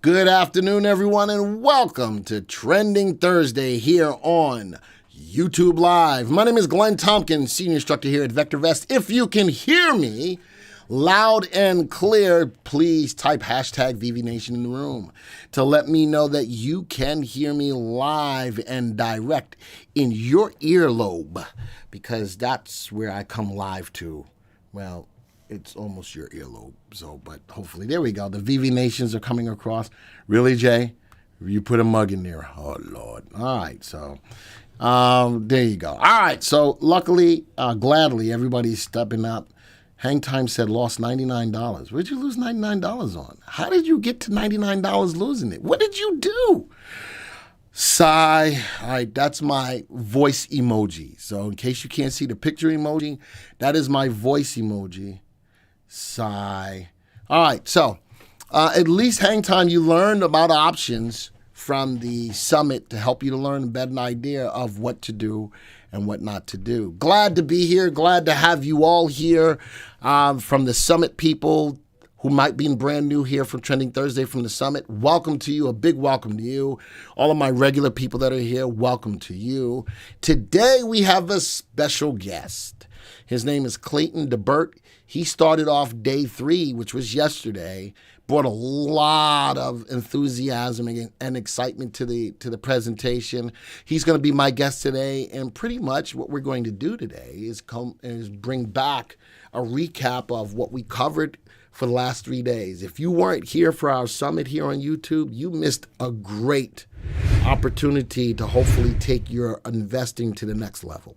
Good afternoon, everyone, and welcome to Trending Thursday here on YouTube Live. My name is Glenn Tompkins, Senior Instructor here at VectorVest. If you can hear me loud and clear, please type hashtag VVNation in the room to let me know that you can hear me live and direct in your earlobe, because that's where I come live to. Well, it's almost your earlobe, but hopefully, there we go. The VV Nations are coming across. Really, Jay? You put a mug in there. Oh, Lord. All right, so there you go. All right, so luckily, gladly, everybody's stepping up. Hang Time said lost $99. Where'd you lose $99 on? How did you get to $99 losing it? What did you do? Sigh. All right, that's my voice emoji. So in case you can't see the picture emoji, that is my voice emoji. Sigh. All right, so at least Hang Time, you learned about options from the summit to help you to learn and get an idea of what to do and what not to do. Glad to be here. Glad to have you all here from the summit people who might be brand new here from Trending Thursday from the summit. Welcome to you. A big welcome to you. All of my regular people that are here, welcome to you. Today we have a special guest. His name is Clayton DeBerte. He started off day 3, which was yesterday, brought a lot of enthusiasm and excitement to the presentation. He's going to be my guest today, and pretty much what we're going to do today is bring back a recap of what we covered for the last 3 days. If you weren't here for our summit here on YouTube, you missed a great opportunity to hopefully take your investing to the next level.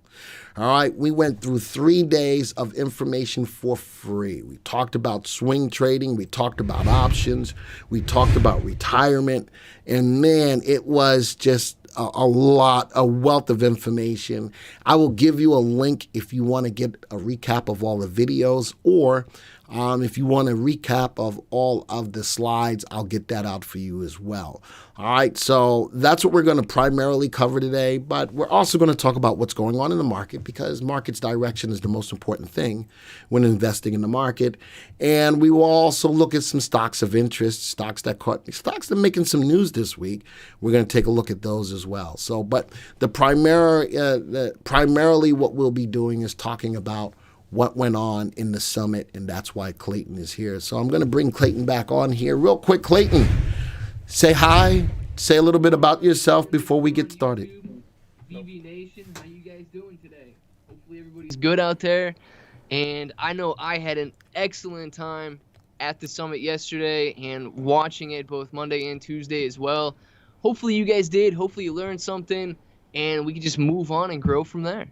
All right, we went through 3 days of information for free. We talked about swing trading, we talked about options, we talked about retirement, and man, it was just a wealth of information. I will give you a link if you want to get a recap of all the videos, or if you want a recap of all of the slides, I'll get that out for you as well. All right, so that's what we're going to primarily cover today, but we're also going to talk about what's going on in the market, because market's direction is the most important thing when investing in the market. And we will also look at some stocks of interest, stocks that are making some news this week. We're going to take a look at those as well. So, but primarily what we'll be doing is talking about what went on in the summit, and that's why Clayton is here. So I'm going to bring Clayton back on here real quick. Clayton, say hi, say a little bit about yourself before we get started. VV Nation, how you guys doing today? Hopefully everybody's good out there. And I know I had an excellent time at the summit yesterday and watching it both Monday and Tuesday as well. Hopefully you guys did. Hopefully you learned something, and we can just move on and grow from there.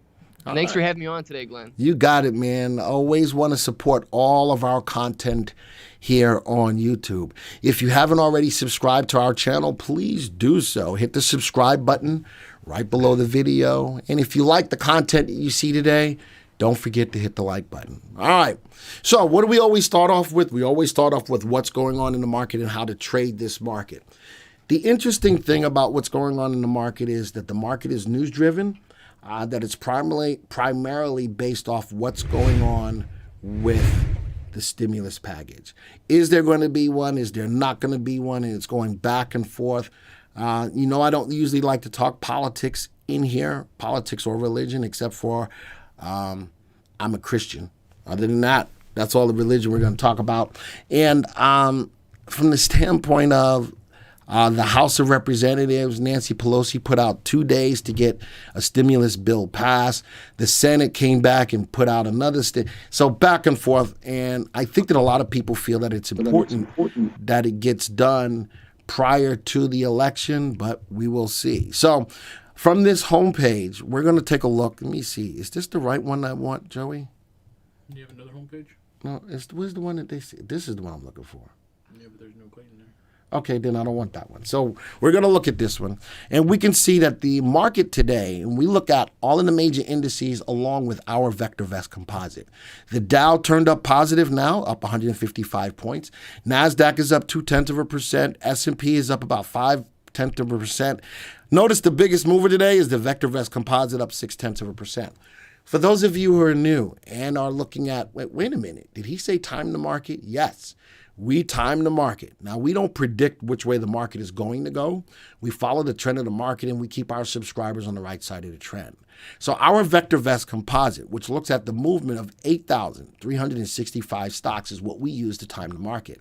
Thanks for having me on today, Glenn. You got it, man. Always want to support all of our content here on YouTube. If you haven't already subscribed to our channel, please do so. Hit the subscribe button right below the video. And if you like the content that you see today, don't forget to hit the like button. All right. So what do we always start off with? We always start off with what's going on in the market and how to trade this market. The interesting thing about what's going on in the market is that the market is news-driven. That it's primarily based off what's going on with the stimulus package. Is there going to be one? Is there not going to be one? And it's going back and forth. I don't usually like to talk politics in here, politics or religion, except for I'm a Christian. Other than that, that's all the religion we're going to talk about. And from the standpoint of the House of Representatives, Nancy Pelosi put out 2 days to get a stimulus bill passed. The Senate came back and put out another. So back and forth. And I think that a lot of people feel that it's important that it gets done prior to the election, but we will see. So from this homepage, we're going to take a look. Let me see. Is this the right one I want, Joey? Do you have another homepage? No, where's the one that they see? This is the one I'm looking for. Yeah, but there's no Clayton there. Okay, then I don't want that one. So we're going to look at this one. And we can see that the market today, and we look at all of the major indices along with our VectorVest Composite. The Dow turned up positive now, up 155 points. NASDAQ is up 0.2%. S&P is up about 0.5%. Notice the biggest mover today is the VectorVest Composite, up 0.6%. For those of you who are new and are looking at, wait a minute, did he say time to market? Yes. We time the market. Now, we don't predict which way the market is going to go. We follow the trend of the market, and we keep our subscribers on the right side of the trend. So our VectorVest Composite, which looks at the movement of 8,365 stocks, is what we use to time the market.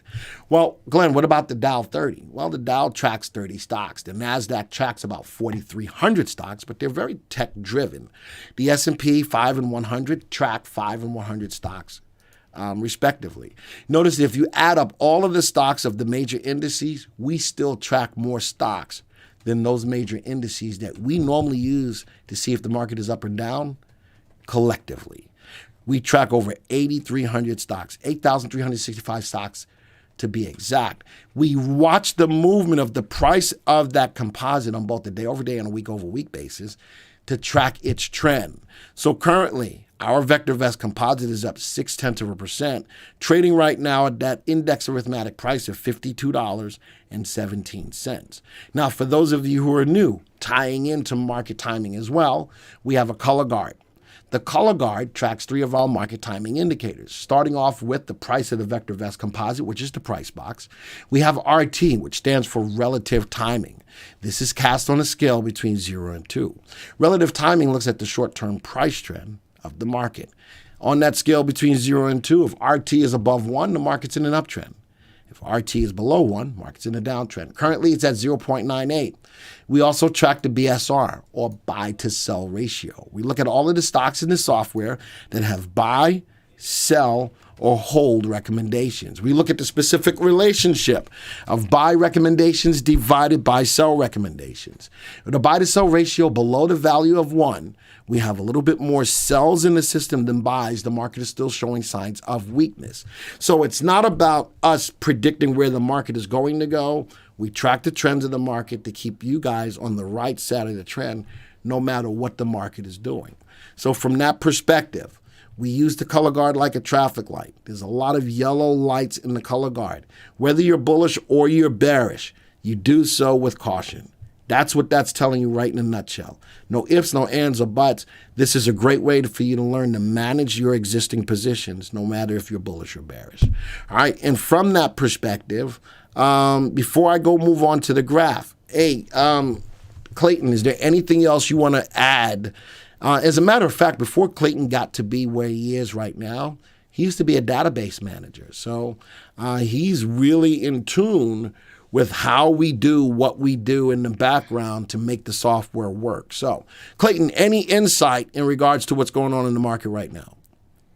Well, Glenn, what about the Dow 30? Well, the Dow tracks 30 stocks. The NASDAQ tracks about 4,300 stocks, but they're very tech-driven. The S&P 5 and 100 track 5 and 100 stocks, respectively. Notice if you add up all of the stocks of the major indices, we still track more stocks than those major indices that we normally use to see if the market is up or down collectively. We track over 8,300 stocks, 8,365 stocks to be exact. We watch the movement of the price of that composite on both the day-over-day and a week-over-week basis to track its trend. So currently, our VectorVest Composite is up 0.6%, trading right now at that index arithmetic price of $52.17. Now, for those of you who are new, tying into market timing as well, we have a color guard. The color guard tracks 3 of our market timing indicators, starting off with the price of the VectorVest Composite, which is the price box. We have RT, which stands for relative timing. This is cast on a scale between 0 and 2. Relative timing looks at the short-term price trend of the market. On that scale between 0 and 2, if RT is above 1, the market's in an uptrend. If RT is below 1, market's in a downtrend. Currently, it's at 0.98. We also track the BSR, or buy-to-sell ratio. We look at all of the stocks in the software that have buy, sell, or hold recommendations. We look at the specific relationship of buy recommendations divided by sell recommendations. With a buy-to-sell ratio below the value of 1, we have a little bit more sells in the system than buys. The market is still showing signs of weakness. So it's not about us predicting where the market is going to go. We track the trends of the market to keep you guys on the right side of the trend, no matter what the market is doing. So from that perspective, we use the color guard like a traffic light. There's a lot of yellow lights in the color guard. Whether you're bullish or you're bearish, you do so with caution. That's what that's telling you right in a nutshell. No ifs, no ands, or buts. This is a great way for you to learn to manage your existing positions, no matter if you're bullish or bearish. All right, and from that perspective, before I go move on to the graph, hey, Clayton, is there anything else you want to add? As a matter of fact, before Clayton got to be where he is right now, he used to be a database manager. So he's really in tune with how we do what we do in the background to make the software work. So, Clayton, any insight in regards to what's going on in the market right now?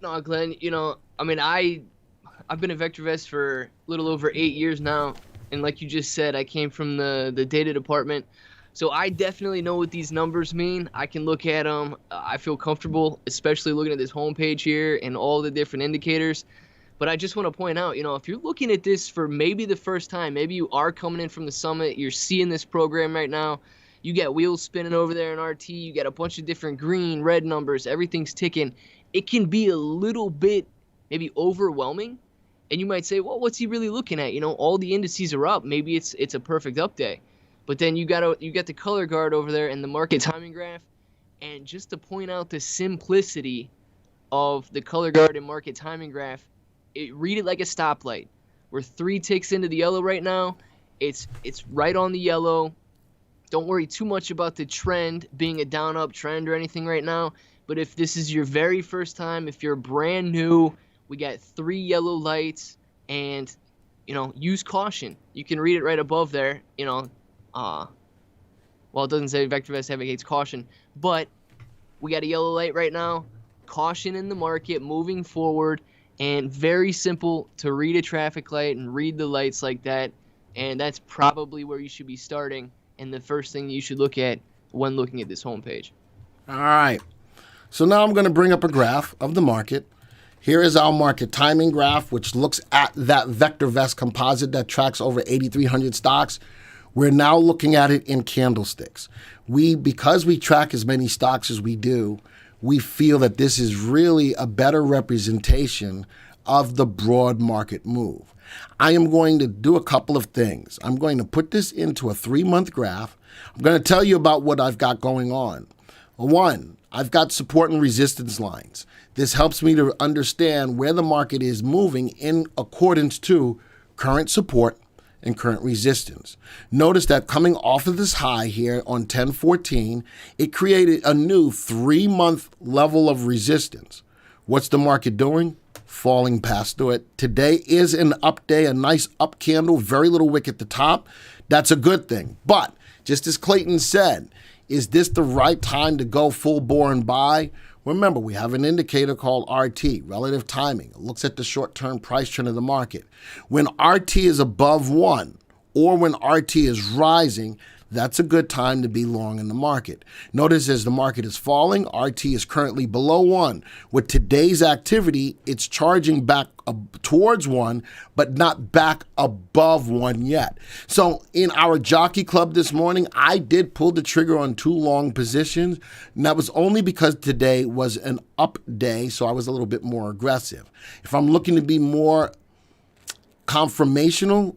No, Glenn, I've been at VectorVest for a little over 8 years now. And like you just said, I came from the data department. So I definitely know what these numbers mean. I can look at them. I feel comfortable, especially looking at this homepage here and all the different indicators. But I just want to point out, if you're looking at this for maybe the first time, maybe you are coming in from the summit, you're seeing this program right now, you got wheels spinning over there in RT, you got a bunch of different green, red numbers, everything's ticking. It can be a little bit maybe overwhelming. And you might say, well, what's he really looking at? All the indices are up. Maybe it's a perfect up day. But then you got the color guard over there and the market timing graph. And just to point out the simplicity of the color guard and market timing graph, read it like a stoplight. We're 3 ticks into the yellow right now. It's right on the yellow. Don't worry too much about the trend being a down up trend or anything right now. But if this is your very first time, if you're brand new, we got 3 yellow lights, and use caution. You can read it right above there. Well, it doesn't say VectorVest advocates caution, but we got a yellow light right now. Caution in the market moving forward. And very simple to read a traffic light and read the lights like that. And that's probably where you should be starting and the first thing you should look at when looking at this homepage. All right. So now I'm going to bring up a graph of the market. Here is our market timing graph, which looks at that VectorVest Composite that tracks over 8,300 stocks. We're now looking at it in candlesticks. Because we track as many stocks as we do, we feel that this is really a better representation of the broad market move. I am going to do a couple of things. I'm going to put this into a 3-month graph. I'm going to tell you about what I've got going on. 1, I've got support and resistance lines. This helps me to understand where the market is moving in accordance to current support and current resistance. Notice that coming off of this high here on 1014, it created a new 3-month level of resistance. What's the market doing? Falling past through it. Today is an up day, a nice up candle, very little wick at the top. That's a good thing. But just as Clayton said, is this the right time to go full bore and buy? Remember, we have an indicator called RT, relative timing. It looks at the short-term price trend of the market. When RT is above 1 or when RT is rising, that's a good time to be long in the market. Notice as the market is falling, RT is currently below 1. With today's activity, it's charging back towards 1, but not back above 1 yet. So in our jockey club this morning, I did pull the trigger on 2 long positions, and that was only because today was an up day, so I was a little bit more aggressive. If I'm looking to be more confirmation,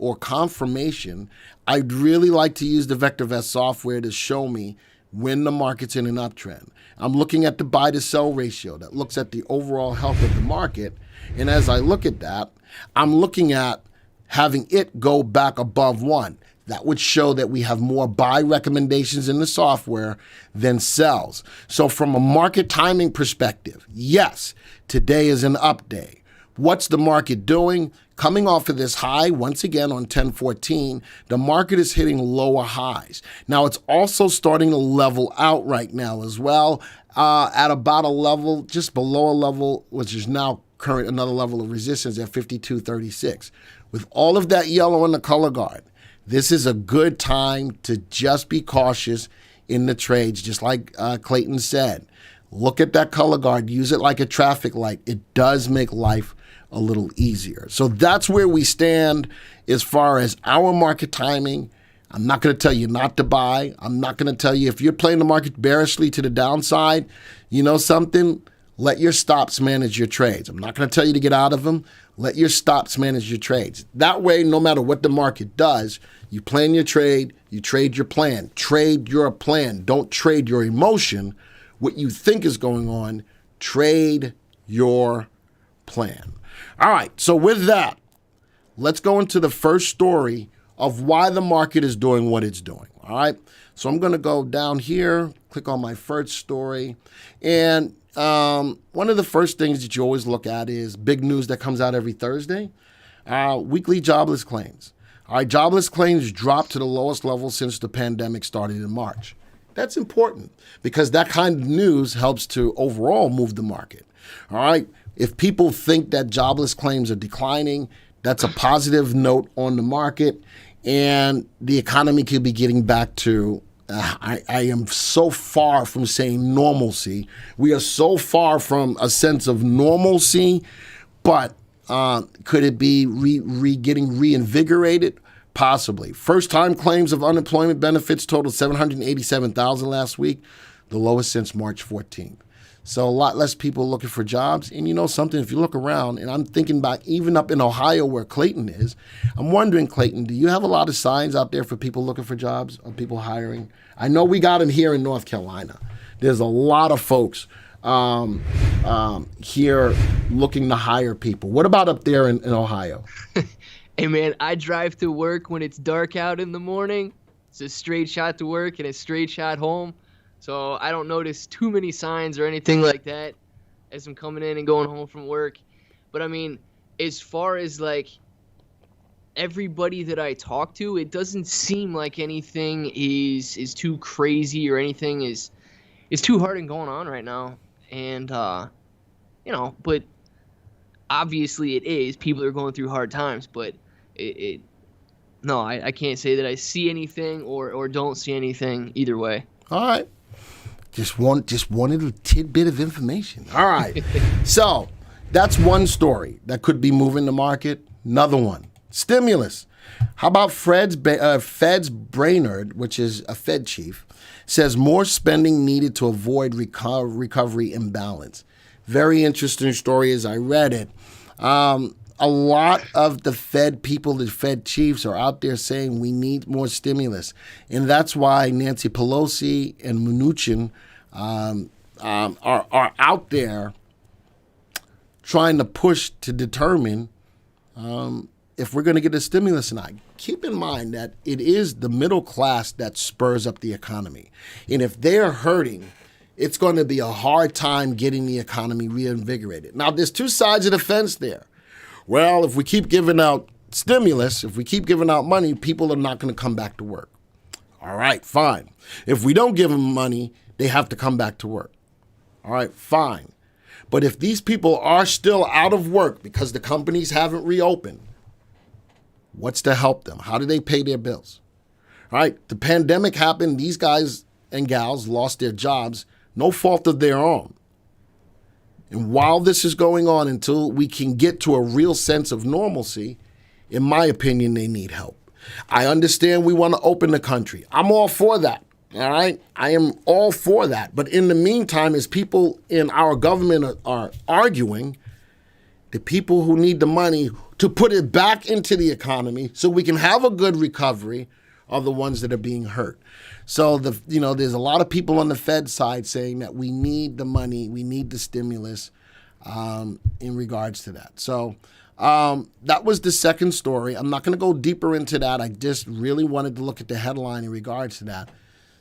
I'd really like to use the VectorVest software to show me when the market's in an uptrend. I'm looking at the buy to sell ratio that looks at the overall health of the market. And as I look at that, I'm looking at having it go back above 1. That would show that we have more buy recommendations in the software than sells. So from a market timing perspective, yes, today is an up day. What's the market doing? Coming off of this high, once again on 1014, the market is hitting lower highs. Now, it's also starting to level out right now as well at about a level, just below a level, which is now current another level of resistance at 52.36. With all of that yellow in the color guard, this is a good time to just be cautious in the trades, just like Clayton said. Look at that color guard, use it like a traffic light. It does make life a little easier. So that's where we stand as far as our market timing. I'm not going to tell you not to buy. I'm not going to tell you if you're playing the market bearishly to the downside, you know something, let your stops manage your trades. I'm not going to tell you to get out of them. Let your stops manage your trades. That way, no matter what the market does, you plan your trade, you trade your plan. Trade your plan. Don't trade your emotion, what you think is going on. Trade your plan. All right, so with that, let's go into the first story of why the market is doing what it's doing, all right? So I'm going to go down here, click on my first story, and one of the first things that you always look at is big news that comes out every Thursday, weekly jobless claims. All right, jobless claims dropped to the lowest level since the pandemic started in March. That's important because that kind of news helps to overall move the market, all right? If people think that jobless claims are declining, that's a positive note on the market, and the economy could be getting back to, I am so far from saying normalcy. We are so far from a sense of normalcy, but could it be getting reinvigorated? Possibly. First-time claims of unemployment benefits totaled 787,000 last week, the lowest since March 14th. So a lot less people looking for jobs. And you know something, if you look around, and I'm thinking back even up in Ohio where Clayton is, I'm wondering, Clayton, do you have a lot of signs out there for people looking for jobs or people hiring? I know we got them here in North Carolina. There's a lot of folks here looking to hire people. What about up there in Ohio? Hey, man, I drive to work when it's dark out in the morning. It's a straight shot to work and a straight shot home. So I don't notice too many signs or anything like that as I'm coming in and going home from work. But, I mean, as far as, like, everybody that I talk to, it doesn't seem like anything is too crazy or anything is too hard and going on right now. And, you know, but obviously it is. People are going through hard times, but no, I can't say that I see anything or don't see anything either way. All right. Just wanted a tidbit of information. All right. So that's one story that could be moving the market. Another one, stimulus. How about Fed's Brainerd, which is a Fed chief, says more spending needed to avoid recovery imbalance. Very interesting story as I read it. A lot of the Fed people, the Fed chiefs, are out there saying we need more stimulus. And that's why Nancy Pelosi and Mnuchin are out there trying to push to determine if we're going to get a stimulus or not. Keep in mind that it is the middle class that spurs up the economy. And if they're hurting, it's going to be a hard time getting the economy reinvigorated. Now, there's two sides of the fence there. Well, if we keep giving out stimulus, if we keep giving out money, people are not going to come back to work. All right, fine. If we don't give them money, they have to come back to work. All right, fine. But if these people are still out of work because the companies haven't reopened, what's to help them? How do they pay their bills? All right, the pandemic happened. These guys and gals lost their jobs, no fault of their own. And while this is going on, until we can get to a real sense of normalcy, in my opinion, they need help. I understand we want to open the country. I'm all for that. All right. I am all for that. But in the meantime, as people in our government are arguing, the people who need the money to put it back into the economy so we can have a good recovery are the ones that are being hurt. So there's a lot of people on the Fed side saying that we need the money, we need the stimulus in regards to that. So that was the second story. I'm not going to go deeper into that. I just really wanted to look at the headline in regards to that.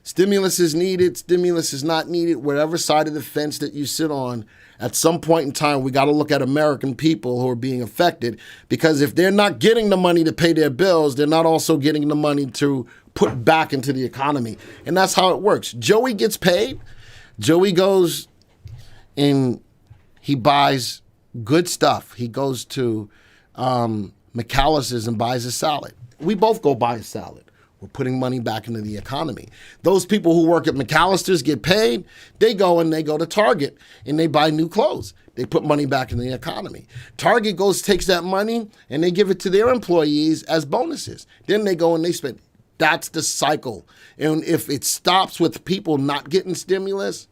Stimulus is needed, stimulus is not needed, whatever side of the fence that you sit on, at some point in time, we got to look at American people who are being affected, because if they're not getting the money to pay their bills, they're not also getting the money to put back into the economy. And that's how it works. Joey gets paid. Joey goes and he buys good stuff. He goes to McAllister's and buys a salad. We both go buy a salad. We're putting money back into the economy. Those people who work at McAllister's get paid. They go to Target and they buy new clothes. They put money back in the economy. Target takes that money and they give it to their employees as bonuses. Then they go and they spend. That's the cycle. And if it stops with people not getting stimulus,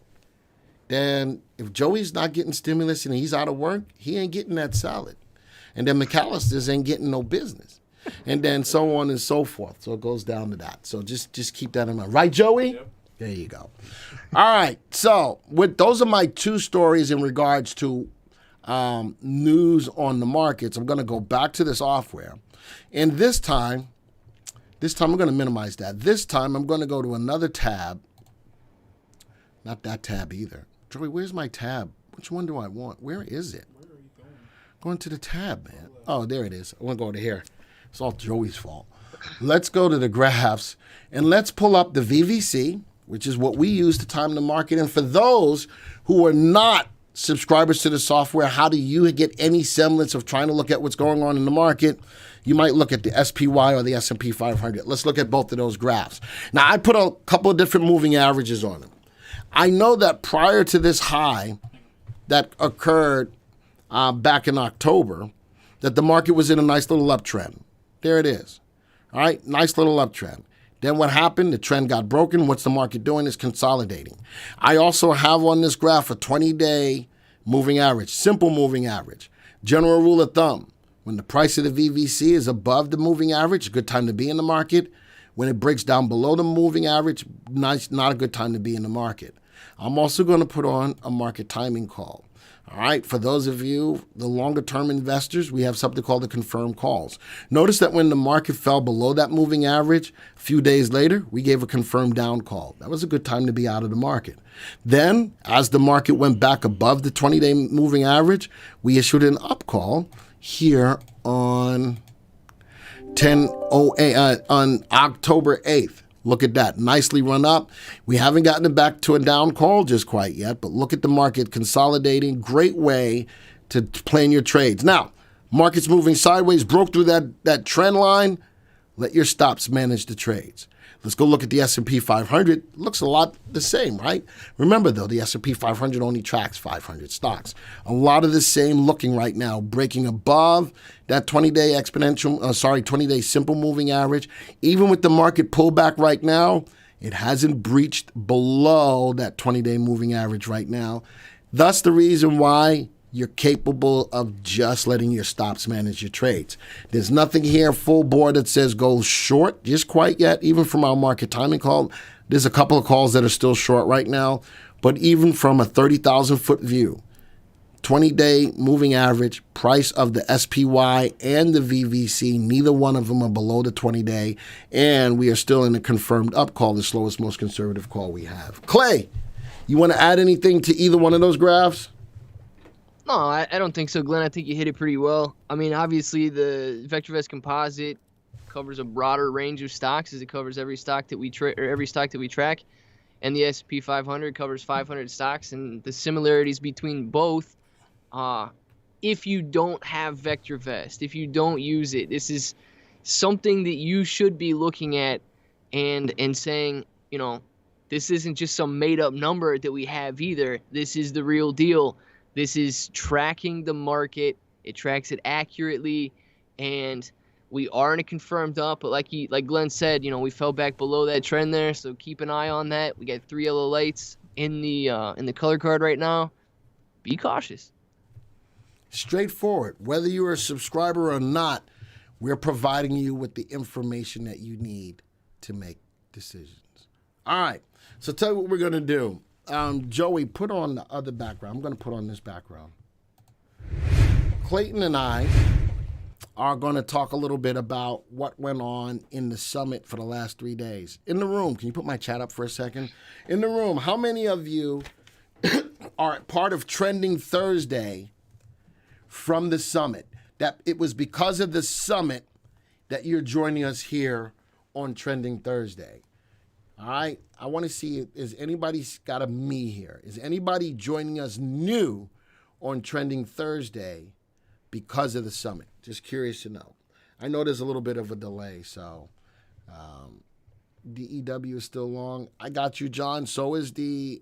then if Joey's not getting stimulus and he's out of work, he ain't getting that salad. And then McAllister's ain't getting no business. And then so on and so forth. So it goes down to that. So just keep that in mind. Right, Joey? Yep. There you go. All right. So those are my two stories in regards to news on the markets. I'm going to go back to the software. And this time I'm going to minimize that. This time I'm going to go to another tab. Not that tab either. Joey, where's my tab? Which one do I want? Where is it? Where are you going? Going to the tab, man. Oh, there it is. I want to go to here. It's all Joey's fault. Let's go to the graphs and let's pull up the VVC, which is what we use to time the market. And for those who are not subscribers to the software, how do you get any semblance of trying to look at what's going on in the market? You might look at the SPY or the S&P 500. Let's look at both of those graphs. Now, I put a couple of different moving averages on them. I know that prior to this high that occurred back in October, that the market was in a nice little uptrend. There it is. All right, nice little uptrend. Then what happened? The trend got broken. What's the market doing? It's consolidating. I also have on this graph a 20-day moving average, simple moving average. General rule of thumb, when the price of the VVC is above the moving average, a good time to be in the market. When it breaks down below the moving average, not a good time to be in the market. I'm also going to put on a market timing call. All right, for those of you, the longer-term investors, we have something called the confirmed calls. Notice that when the market fell below that moving average, a few days later, we gave a confirmed down call. That was a good time to be out of the market. Then, as the market went back above the 20-day moving average, we issued an up call here on on October 8th. Look at that. Nicely run up. We haven't gotten it back to a down call just quite yet, but look at the market consolidating. Great way to plan your trades. Now, market's moving sideways, broke through that trend line. Let your stops manage the trades. Let's go look at the S&P 500. Looks a lot the same, right? Remember, though, the S&P 500 only tracks 500 stocks. A lot of the same looking right now, breaking above that 20-day 20-day simple moving average. Even with the market pullback right now, it hasn't breached below that 20-day moving average right now. Thus, the reason why you're capable of just letting your stops manage your trades. There's nothing here full board that says go short just quite yet, even from our market timing call. There's a couple of calls that are still short right now, but even from a 30,000 foot view, 20-day moving average, price of the SPY and the VVC, neither one of them are below the 20-day, and we are still in a confirmed up call, the slowest, most conservative call we have. Clay, you want to add anything to either one of those graphs? No, I don't think so, Glenn. I think you hit it pretty well. I mean, obviously, the VectorVest Composite covers a broader range of stocks, as it covers every stock that we track, and the S&P 500 covers 500 stocks. And the similarities between both, if you don't have VectorVest, if you don't use it, this is something that you should be looking at and saying, you know, this isn't just some made-up number that we have either. This is the real deal. This is tracking the market. It tracks it accurately, and we are in a confirmed up. But like Glenn said, you know, we fell back below that trend there, so keep an eye on that. We got 3 yellow lights in the color card right now. Be cautious. Straightforward. Whether you're a subscriber or not, we're providing you with the information that you need to make decisions. All right. So tell you what we're going to do. Joey, put on the other background. I'm going to put on this background. Clayton and I are going to talk a little bit about what went on in the summit for the last 3 days. In the room, can you put my chat up for a second? In the room, how many of you are part of Trending Thursday from the summit? That it was because of the summit that you're joining us here on Trending Thursday. All right, I want to see, is anybody got a me here? Is anybody joining us new on Trending Thursday because of the summit? Just curious to know. I know there's a little bit of a delay, so DEW is still long. I got you, John. So is the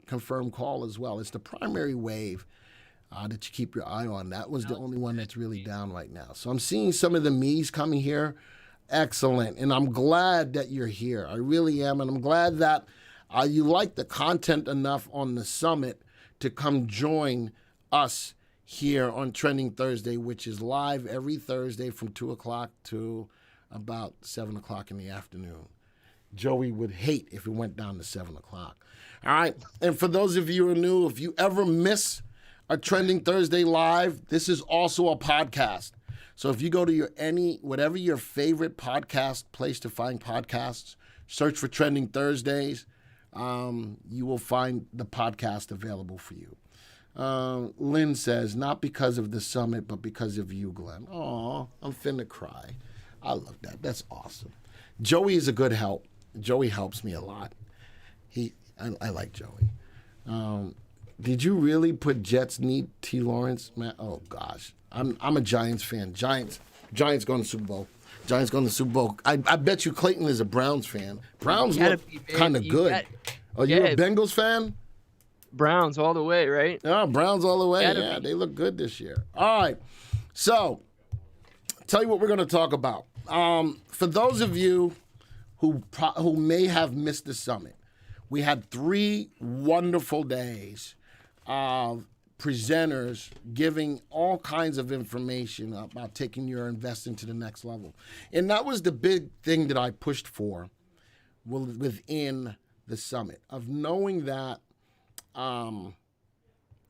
confirmed call as well. It's the primary wave that you keep your eye on. That was the only one that's really down right now. So I'm seeing some of the me's coming here. Excellent. And I'm glad that you're here. I really am. And I'm glad that you like the content enough on the summit to come join us here on Trending Thursday, which is live every Thursday from 2 o'clock to about 7 o'clock in the afternoon. Joey would hate if it went down to 7 o'clock. All right. And for those of you who are new, if you ever miss a Trending Thursday live, this is also a podcast. So if you go to whatever your favorite podcast place to find podcasts, search for Trending Thursdays, you will find the podcast available for you. Lynn says, not because of the summit, but because of you, Glenn. Aw, I'm finna cry. I love that. That's awesome. Joey is a good help. Joey helps me a lot. I like Joey. Did you really put Jets need T. Lawrence? Man, oh gosh. I'm a Giants fan. Giants going to the Super Bowl. Giants going to the Super Bowl. I bet you Clayton is a Browns fan. Browns look kind of good. Are you a Bengals fan? Browns all the way, right? Oh, Browns all the way. Yeah, they look good this year. All right. So, tell you what we're going to talk about. For those of you who may have missed the summit, we had 3 wonderful days of presenters giving all kinds of information about taking your investing to the next level. And that was the big thing that I pushed for within the summit, of knowing that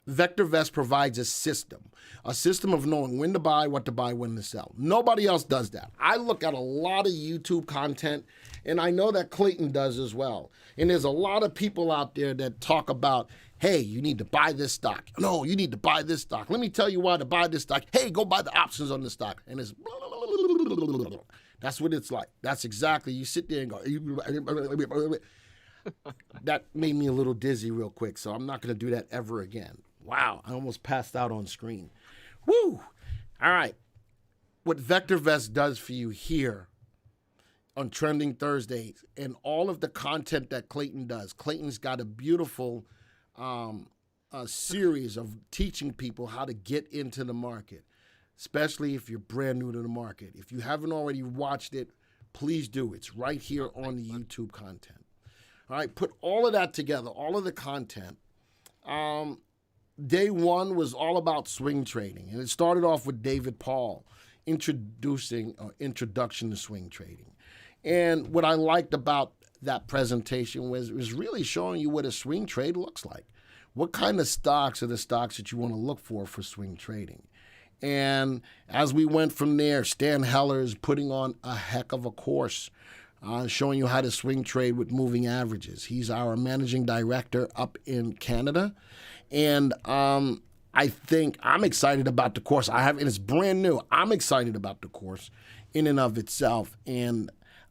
VectorVest provides a system of knowing when to buy, what to buy, when to sell. Nobody else does that. I look at a lot of YouTube content, and I know that Clayton does as well. And there's a lot of people out there that talk about, hey, you need to buy this stock. No, you need to buy this stock. Let me tell you why to buy this stock. Hey, go buy the options on the stock. And it's that's what it's like. That's exactly, you sit there and go, that made me a little dizzy real quick, so I'm not going to do that ever again. Wow, I almost passed out on screen. Woo! All right. What VectorVest does for you here on Trending Thursdays and all of the content that Clayton does. Clayton's got a beautiful series of teaching people how to get into the market, especially if you're brand new to the market. If you haven't already watched it, please do. It's right here on the YouTube content. All right, put all of that together, all of the content. Day 1 was all about swing trading, and it started off with David Paul introduction to swing trading. And what I liked about that presentation was really showing you what a swing trade looks like. what kind of stocks are the stocks that you want to look for swing trading. And as we went from there, Stan Heller is putting on a heck of a course, showing you how to swing trade with moving averages. He's our managing director up in Canada. And I think I'm excited about the course. And it's brand new. I'm excited about the course in and of itself. And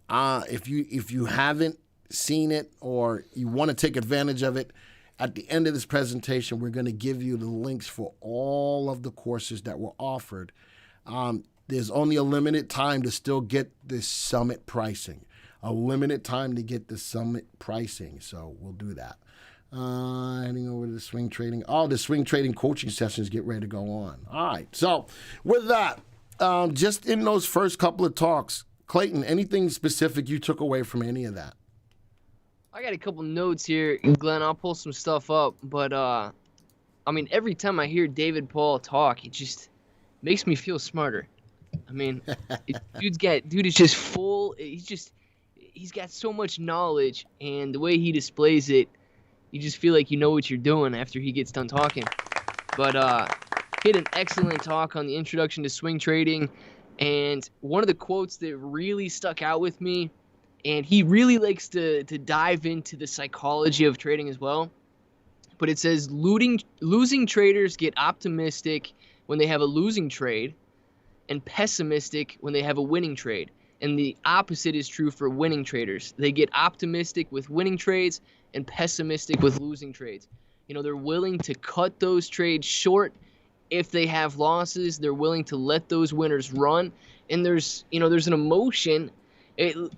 if you haven't seen it or you want to take advantage of it, at the end of this presentation, we're going to give you the links for all of the courses that were offered. There's only a limited time to still get this summit pricing. A limited time to get the summit pricing. So we'll do that. Heading over to the swing trading. Oh, the swing trading coaching sessions get ready to go on. All right. So with that, just in those first couple of talks, Clayton, anything specific you took away from any of that? I got a couple notes here, Glenn. I'll pull some stuff up, but I mean, every time I hear David Paul talk, it just makes me feel smarter. I mean, dude is just full. He's got so much knowledge, and the way he displays it, you just feel like you know what you're doing after he gets done talking. But he had an excellent talk on the introduction to swing trading, and one of the quotes that really stuck out with me. And he really likes to dive into the psychology of trading as well. But it says losing traders get optimistic when they have a losing trade and pessimistic when they have a winning trade. And the opposite is true for winning traders. They get optimistic with winning trades and pessimistic with losing trades. You know, they're willing to cut those trades short if they have losses. They're willing to let those winners run. And there's an emotion.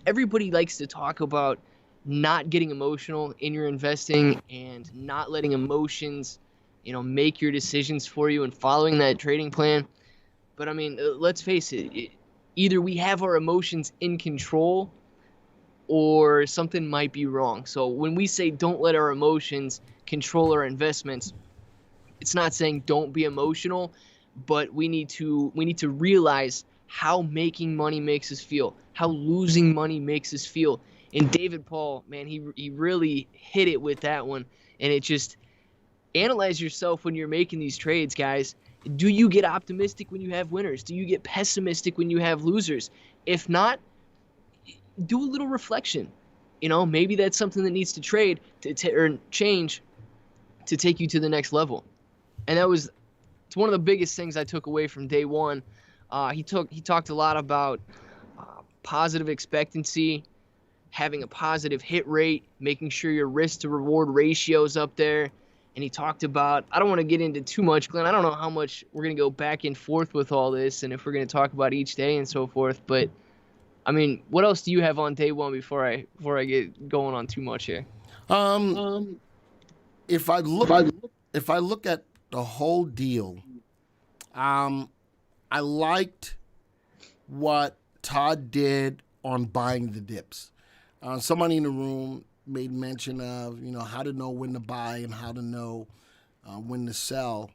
Everybody likes to talk about not getting emotional in your investing and not letting emotions, make your decisions for you and following that trading plan. But I mean, let's face it, either we have our emotions in control or something might be wrong. So when we say don't let our emotions control our investments, it's not saying don't be emotional, but we need to realize how making money makes us feel, how losing money makes us feel. And David Paul, man, he really hit it with that one. And it just, analyze yourself when you're making these trades, guys. Do you get optimistic when you have winners? Do you get pessimistic when you have losers? If not, do a little reflection. Maybe that's something that needs to or change to take you to the next level. And it's one of the biggest things I took away from day one. He talked a lot about positive expectancy, having a positive hit rate, making sure your risk to reward ratio is up there. And he talked about, I don't want to get into too much, Glenn. I don't know how much we're going to go back and forth with all this and if we're going to talk about each day and so forth. But, I mean, what else do you have on day one before I get going on too much here? If I look at the whole deal, I liked what Todd did on buying the dips. Somebody in the room made mention of, how to know when to buy and how to know when to sell.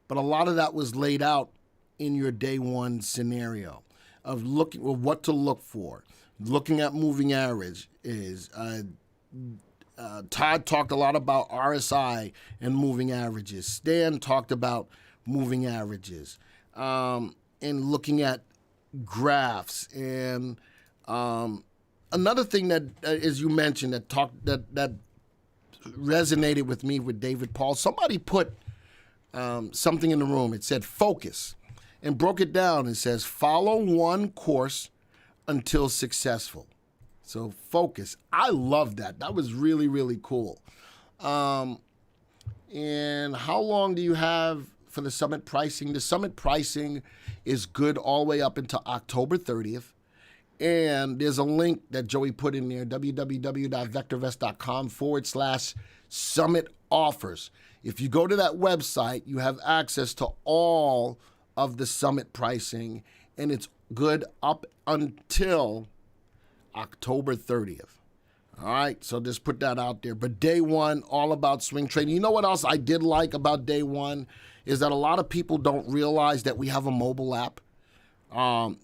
But a lot of that was laid out in your day one scenario of looking at what to look for. Looking at moving average is Todd talked a lot about RSI and moving averages. Stan talked about moving averages and looking at graphs. And another thing that, as you mentioned, that resonated with me with David Paul, somebody put something in the room. It said focus and broke it down. It says follow one course until successful. So focus. I love that. That was really, really cool. And how long do you have for the summit pricing? The summit pricing is good all the way up until October 30th. And there's a link that Joey put in there, www.vectorvest.com/summit offers. If you go to that website, you have access to all of the summit pricing, and it's good up until October 30th. All right, so just put that out there. But day one, all about swing trading. You know what else I did like about day one is that a lot of people don't realize that we have a mobile app.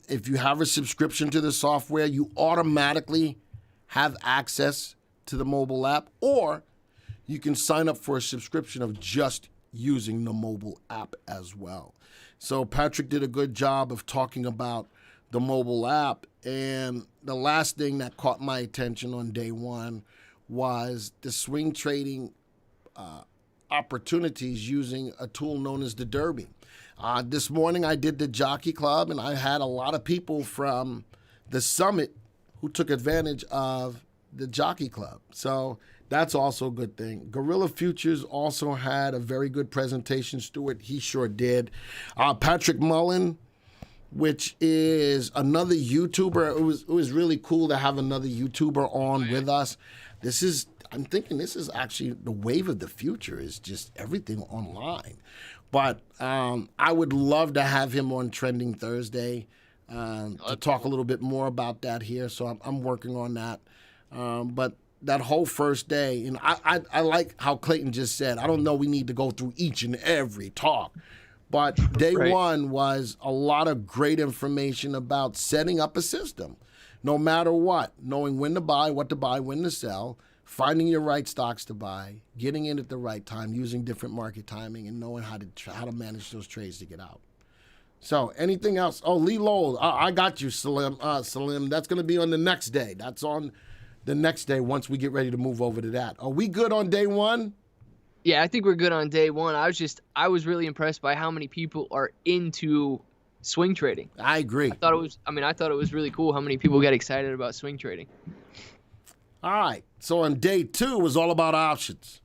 If you have a subscription to the software, you automatically have access to the mobile app, or you can sign up for a subscription of just using the mobile app as well. So Patrick did a good job of talking about the mobile app. And the last thing that caught my attention on day one was the swing trading opportunities using a tool known as the Derby. This morning I did the Jockey Club, and I had a lot of people from the summit who took advantage of the Jockey Club. So that's also a good thing. Gorilla Futures also had a very good presentation, Stuart. He sure did. Patrick Mullen, which is another YouTuber. It was really cool to have another YouTuber on with us. I'm thinking this is actually the wave of the future, is just everything online. But I would love to have him on Trending Thursday to talk a little bit more about that here. So I'm working on that. But that whole first day, and I like how Clayton just said, I don't know we need to go through each and every talk. But day one was a lot of great information about setting up a system, no matter what, knowing when to buy, what to buy, when to sell, finding your right stocks to buy, getting in at the right time, using different market timing, and knowing how to manage those trades to get out. So anything else? Oh, Lee Lowell, I got you, Salim. That's going to be on the next day. That's on the next day once we get ready to move over to that. Are we good on day one? Yeah, I think we're good on day one. I was really impressed by how many people are into swing trading. I agree. I thought it was really cool how many people get excited about swing trading. All right. So on day two was all about options.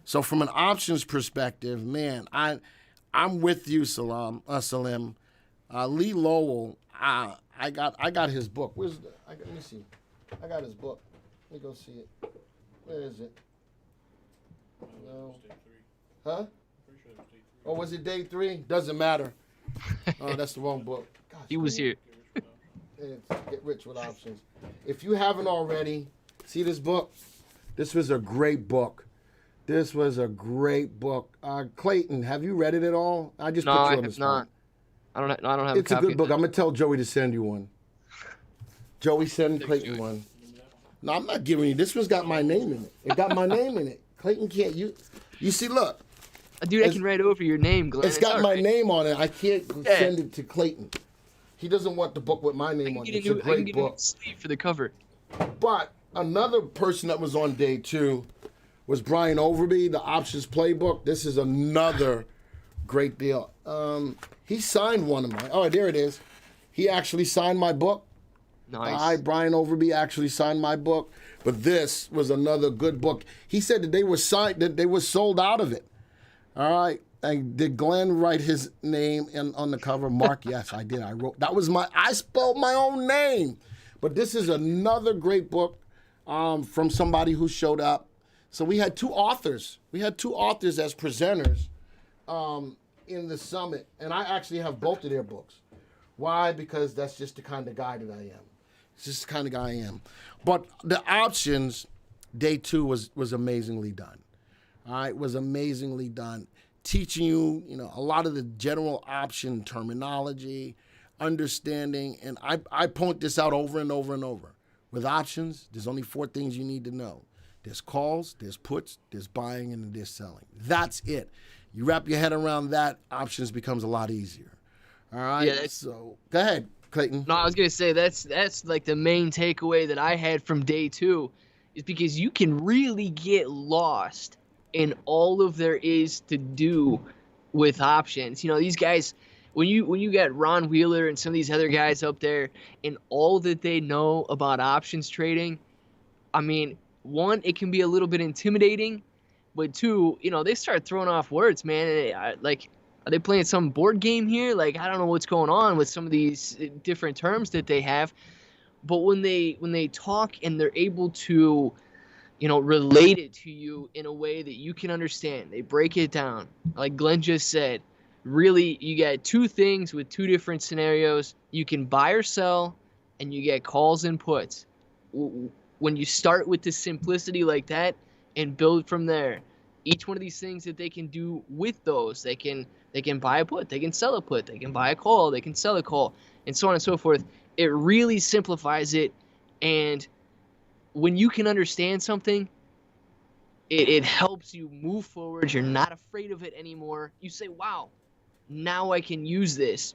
So from an options perspective, man, I'm with you, Salim. Lee Lowell, I got his book. Let me see. I got his book. Let me go see it. Where is it? No. Huh? Oh, was it day 3? Doesn't matter. Oh, that's the wrong book. Gosh, He was here. It's Get Rich with Options. If you haven't already, see this book? This was a great book. Clayton, have you read it at all? I just put you on the spot. I don't have It's a a copy good book. of I'm going to tell Joey to send you one. Joey, send Clayton one. No, I'm not giving you. This one's got my name in it. It got my name in it. Clayton can't. You see, look. Dude, I can write over your name, Glenn. It's got my name on it. I can't send it to Clayton. He doesn't want the book with my name on it. It's a great book. Sleeve for the cover. But another person that was on day 2 was Brian Overby, the Options Playbook. This is another great deal. He signed one of mine. Oh, there it is. He actually signed my book. Nice. Brian Overby actually signed my book. But this was another good book. He said that they were sold out of it. All right. And did Glenn write his name on the cover? Mark, yes, I did. I spelled my own name. But this is another great book from somebody who showed up. So we had 2 authors. We had 2 authors as presenters in the summit. And I actually have both of their books. Why? Because that's just the kind of guy that I am. It's just the kind of guy I am. But the options, day 2 was amazingly done. All right, was amazingly done. Teaching you, a lot of the general option terminology, understanding, and I point this out over and over and over. With options, there's only 4 things you need to know. There's calls, there's puts, there's buying, and there's selling. That's it. You wrap your head around that, options becomes a lot easier. All right, yeah, so go ahead, Clayton. No, I was gonna say that's like the main takeaway that I had from day 2, is because you can really get lost in all of there is to do with options. These guys, when you got Ron Wheeler and some of these other guys up there and all that they know about options trading, I mean, 1, it can be a little bit intimidating, but 2, they start throwing off words, man. Like, are they playing some board game here? Like, I don't know what's going on with some of these different terms that they have. But when they talk and they're able to, relate it to you in a way that you can understand, they break it down. Like Glenn just said, really, you got 2 things with 2 different scenarios. You can buy or sell, and you get calls and puts. When you start with the simplicity like that and build from there, each one of these things that they can do with those, they can buy a put, they can sell a put, they can buy a call, they can sell a call, and so on and so forth. It really simplifies it, and when you can understand something, it helps you move forward. You're not afraid of it anymore. You say, wow, now I can use this.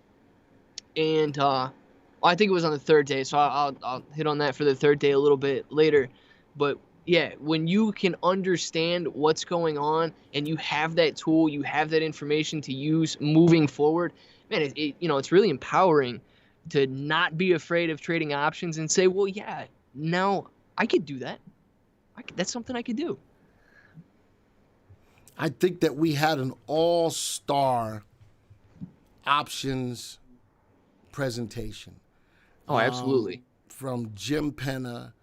And I think it was on the third day, so I'll hit on that for the third day a little bit later. But yeah, when you can understand what's going on and you have that tool, you have that information to use moving forward, man, it's really empowering to not be afraid of trading options and say, well, yeah, now I could do that. That's something I could do. I think that we had an all-star options presentation. Oh, absolutely. From Jim Penna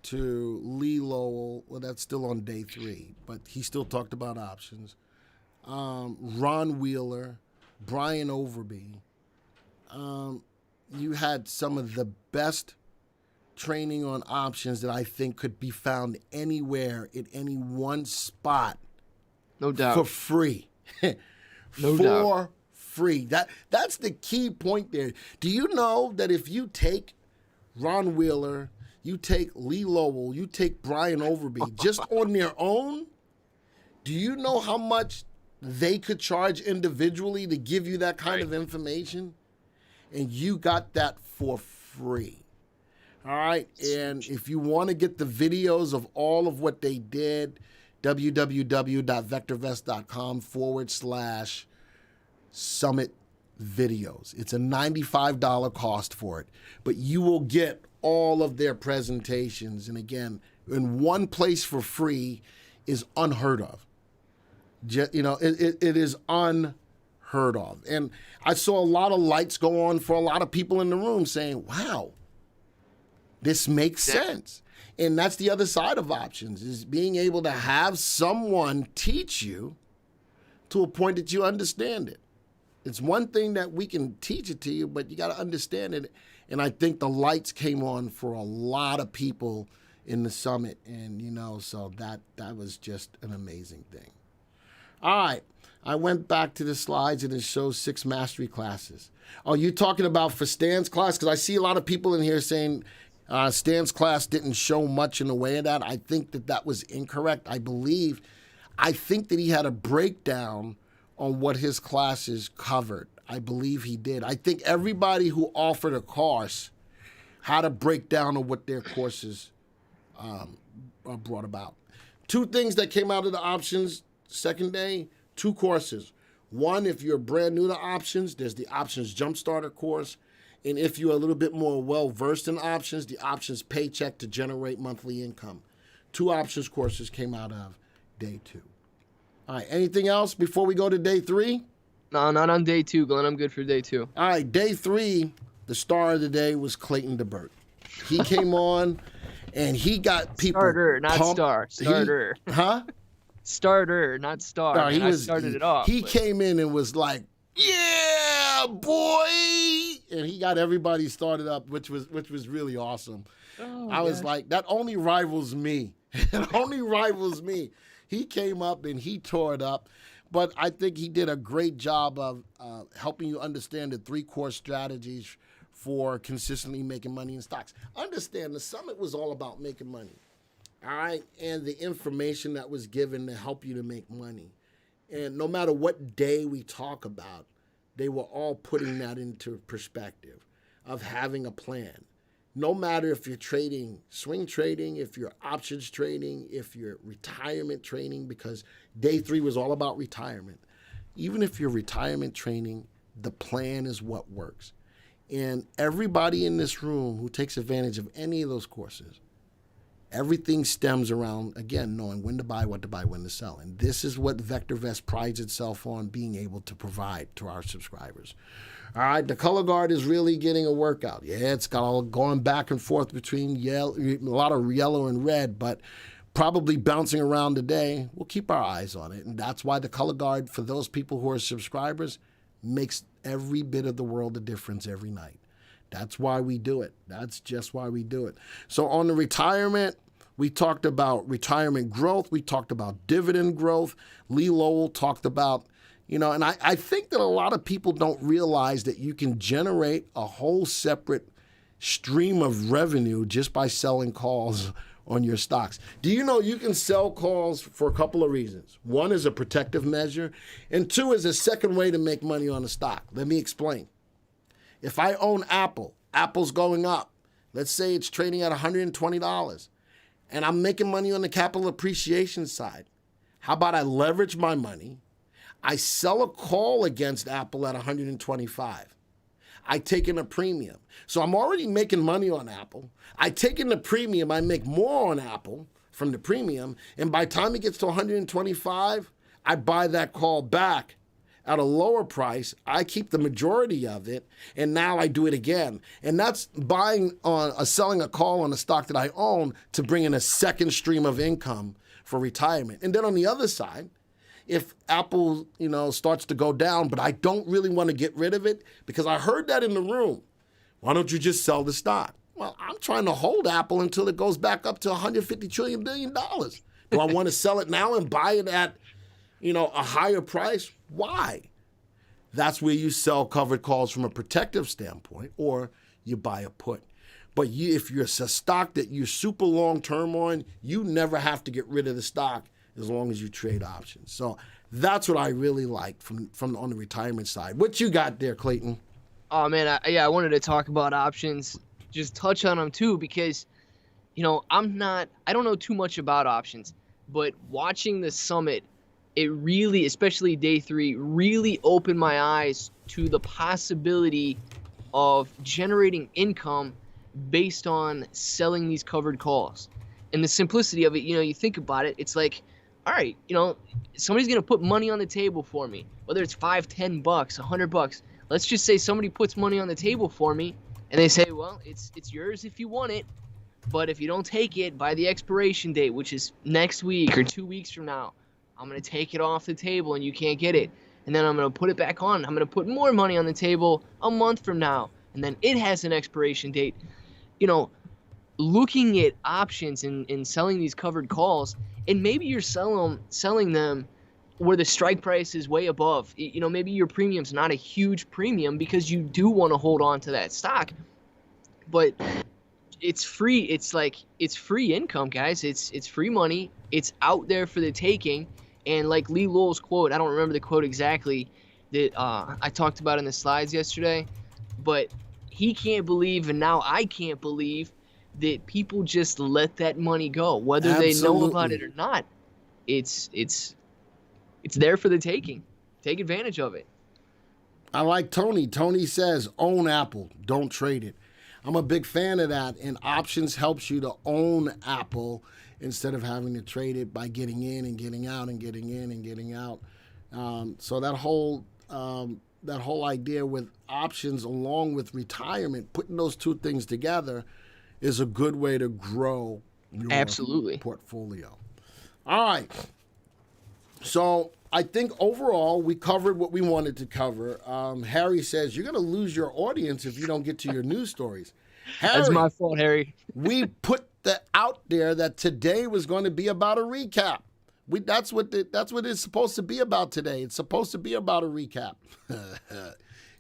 to Lee Lowell. Well, that's still on day 3, but he still talked about options. Ron Wheeler, Brian Overby. You had some of the best training on options that I think could be found anywhere at any one spot. No doubt. For free. No doubt. For free. That's the key point there. Do you know that if you take Ron Wheeler, you take Lee Lowell, you take Brian Overby, just on their own, do you know how much they could charge individually to give you that kind of information? And you got that for free. All right. And if you want to get the videos of all of what they did, www.vectorvest.com/summit videos. It's a $95 cost for it, but you will get all of their presentations. And again, in one place for free is unheard of. It is unheard of. And I saw a lot of lights go on for a lot of people in the room saying, wow, this makes sense. And that's the other side of options, is being able to have someone teach you to a point that you understand it. It's one thing that we can teach it to you, but you got to understand it. And I think the lights came on for a lot of people in the summit. And, so that was just an amazing thing. All right. I went back to the slides and it shows 6 mastery classes. Are you talking about for Stan's class? Because I see a lot of people in here saying Stan's class didn't show much in the way of that. I think that was incorrect. I think that he had a breakdown on what his classes covered. I believe he did. I think everybody who offered a course had a breakdown of what their courses brought about. 2 things that came out of the options second day, 2 courses. One, if you're brand new to options, there's the Options Jumpstarter course. And if you're a little bit more well-versed in options, the Options Paycheck to Generate Monthly Income. 2 options courses came out of day 2. All right, anything else before we go to day 3? No, not on day 2, Glenn. I'm good for day 2. All right, day 3, the star of the day was Clayton DeBerte. He came on, and he got people Starter, not pumped. star. Starter. Starter, not star. No, I started it off. He came in and was like, yeah, boy. And he got everybody started up, which was really awesome. I was like, that only rivals me. It only rivals me. He came up and he tore it up. But I think he did a great job of helping you understand the 3 core strategies for consistently making money in stocks. Understand, the summit was all about making money. All right? And the information that was given to help you to make money. And no matter what day we talk about, they were all putting that into perspective of having a plan. No matter if you're trading, swing trading, if you're options trading, if you're retirement trading, because day 3 was all about retirement. Even if you're retirement trading, the plan is what works. And everybody in this room who takes advantage of any of those courses, everything stems around, again, knowing when to buy, what to buy, when to sell. And this is what VectorVest prides itself on being able to provide to our subscribers. All right, the color guard is really getting a workout. Yeah, it's got all going back and forth between yellow, a lot of yellow and red, but probably bouncing around today. We'll keep our eyes on it. And that's why the color guard, for those people who are subscribers, makes every bit of the world a difference every night. That's why we do it. That's just why we do it. So on the retirement, we talked about retirement growth. We talked about dividend growth. Lee Lowell talked about, and I think that a lot of people don't realize that you can generate a whole separate stream of revenue just by selling calls on your stocks. Do you know you can sell calls for a couple of reasons? One is a protective measure, and two is a second way to make money on a stock. Let me explain. If I own Apple, Apple's going up. Let's say it's trading at $120, and I'm making money on the capital appreciation side. How about I leverage my money? I sell a call against Apple at $125. I take in a premium. So I'm already making money on Apple. I take in the premium, I make more on Apple from the premium, and by the time it gets to $125, I buy that call back at a lower price. I keep the majority of it, and now I do it again. And that's selling a call on a stock that I own to bring in a second stream of income for retirement. And then on the other side, if Apple, starts to go down, but I don't really want to get rid of it because I heard that in the room. Why don't you just sell the stock? Well, I'm trying to hold Apple until it goes back up to $150 trillion billion. Do I want to sell it now and buy it at, a higher price? Why? That's where you sell covered calls from a protective standpoint, or you buy a put. But if you're a stock that you're super long-term on, you never have to get rid of the stock as long as you trade options. So that's what I really like from on the retirement side. What you got there, Clayton? Oh, man, I wanted to talk about options, just touch on them too, because, I don't know too much about options, but watching the summit, it really, especially day 3, really opened my eyes to the possibility of generating income based on selling these covered calls. And the simplicity of it, you think about it, it's like, all right, somebody's going to put money on the table for me, whether it's $5, $10, $100. Let's just say somebody puts money on the table for me and they say, well, it's yours if you want it. But if you don't take it by the expiration date, which is next week or 2 weeks from now, I'm going to take it off the table and you can't get it. And then I'm going to put it back on. I'm going to put more money on the table a month from now. And then it has an expiration date. Looking at options and selling these covered calls, and maybe you're selling them where the strike price is way above. Maybe your premium's not a huge premium because you do want to hold on to that stock. But it's free. It's free income, guys. It's free money. It's out there for the taking. And like Lee Lowell's quote, I don't remember the quote exactly, that I talked about in the slides yesterday, but he can't believe, and now I can't believe, that people just let that money go, whether they know about it or not. It's there for the taking. Take advantage of it. I like Tony. Tony says, own Apple, don't trade it. I'm a big fan of that, and options helps you to own Apple instead of having to trade it by getting in and getting out and getting in and getting out. So that whole idea with options along with retirement, putting those two things together is a good way to grow your portfolio. All right. So I think overall we covered what we wanted to cover. Harry says, you're going to lose your audience if you don't get to your news stories. Harry, that's my fault, Harry. We put out there that today was going to be about a recap. That's what it's supposed to be about today. It's supposed to be about a recap.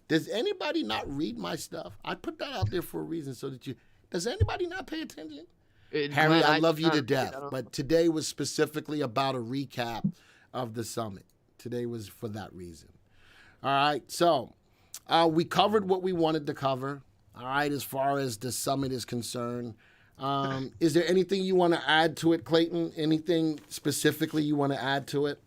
Does anybody not read my stuff? I put that out there for a reason so that does anybody not pay attention? Harry, I love you to death, but today was specifically about a recap of the summit. Today was for that reason. All right, so we covered what we wanted to cover, all right, as far as the summit is concerned. Is there anything you want to add to it, Clayton? Anything specifically you want to add to it?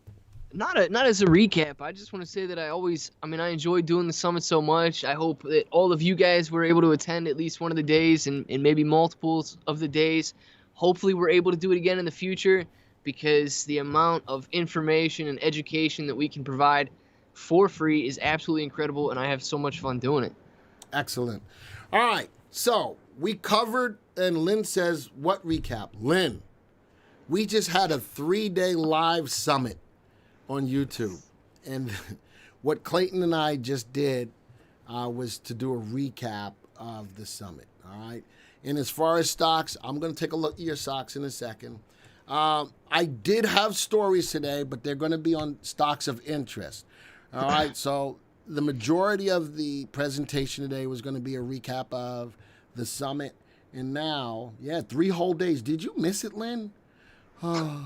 Not as a recap. I just want to say that I enjoy doing the summit so much. I hope that all of you guys were able to attend at least one of the days and maybe multiples of the days. Hopefully we're able to do it again in the future, because the amount of information and education that we can provide for free is absolutely incredible, and I have so much fun doing it. Excellent. All right, so we covered, and Lynn says, what recap? Lynn, we just had a 3-day live summit on YouTube, and what Clayton and I just did was to do a recap of the summit, all right? And as far as stocks, I'm going to take a look at your stocks in a second. I did have stories today, but they're going to be on stocks of interest, all right? So the majority of the presentation today was going to be a recap of the summit, And now, yeah, 3 whole days. Did you miss it, Lynn? I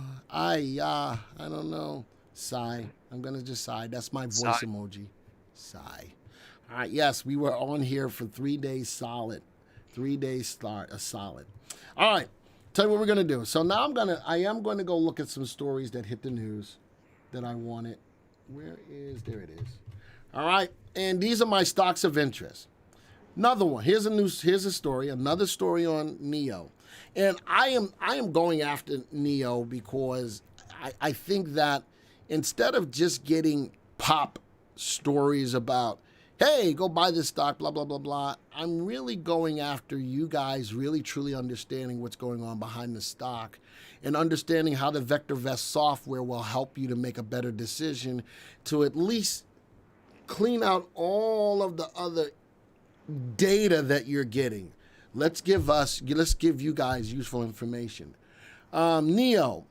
don't know. Sigh. I'm going to just sigh. That's my voice Sigh. emoji. Sigh. All right, yes, we were on here for 3 days solid. 3 days solid. All right, tell you what we're going to do. So now I am going to go look at some stories that hit the news that I wanted. There it is. All right, and these are my stocks of interest. Another one. Here's a story. Another story on NEO, and I am going after NEO because I think that instead of just getting pop stories about, hey, go buy this stock, blah blah blah blah, I'm really going after you guys really truly understanding what's going on behind the stock and understanding how the VectorVest software will help you to make a better decision to at least clean out all of the other data that you're getting. Let's give you guys useful information. NEO.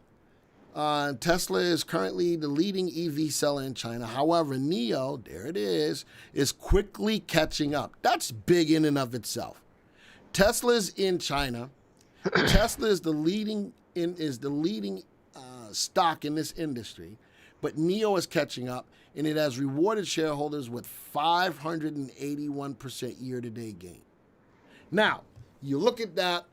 Tesla is currently the leading EV seller in China. However, NEO, there it is quickly catching up. That's big in and of itself. Tesla's in China. Tesla is the leading stock in this industry, but NEO is catching up, and it has rewarded shareholders with 581% year-to-date gain. Now, you look at that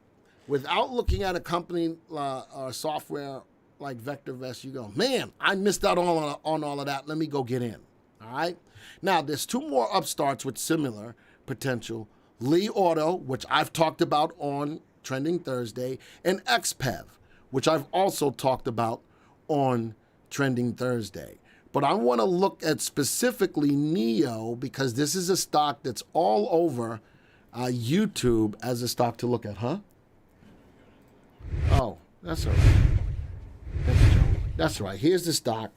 without looking at a company or software like VectorVest, you go, man, I missed out on all of that. Let me go get in. All right. Now, there's 2 more upstarts with similar potential: Li Auto, which I've talked about on Trending Thursday, and XPEV, which I've also talked about on Trending Thursday. But I want to look at specifically NEO because this is a stock that's all over YouTube as a stock to look at, huh? Oh, that's all right. That's right. Here's the stock.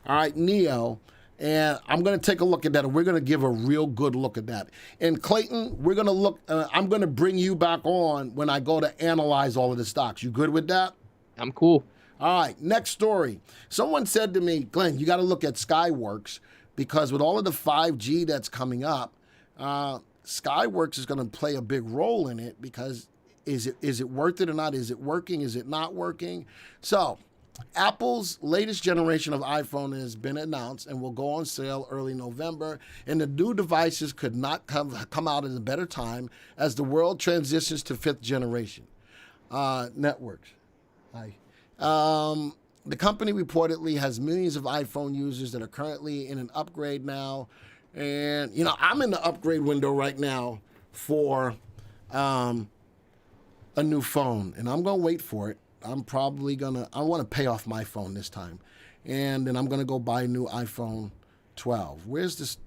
All right, NEO. And I'm going to take a look at that, and we're going to give a real good look at that. And Clayton, we're going to look, I'm going to bring you back on when I go to analyze all of the stocks. You good with that? I'm cool. All right, next story. Someone said to me, Glenn, you got to look at Skyworks because with all of the 5G that's coming up, Skyworks is going to play a big role in it because is it worth it or not? Is it working? Is it not working? So Apple's latest generation of iPhone has been announced and will go on sale early November, and the new devices could not come out at a better time as the world transitions to 5th generation networks. The company reportedly has millions of iPhone users that are currently in an upgrade now, and I'm in the upgrade window right now for a new phone, and I'm gonna wait for it. I want to pay off my phone this time. And then I'm going to go buy a new iPhone 12. Where's this?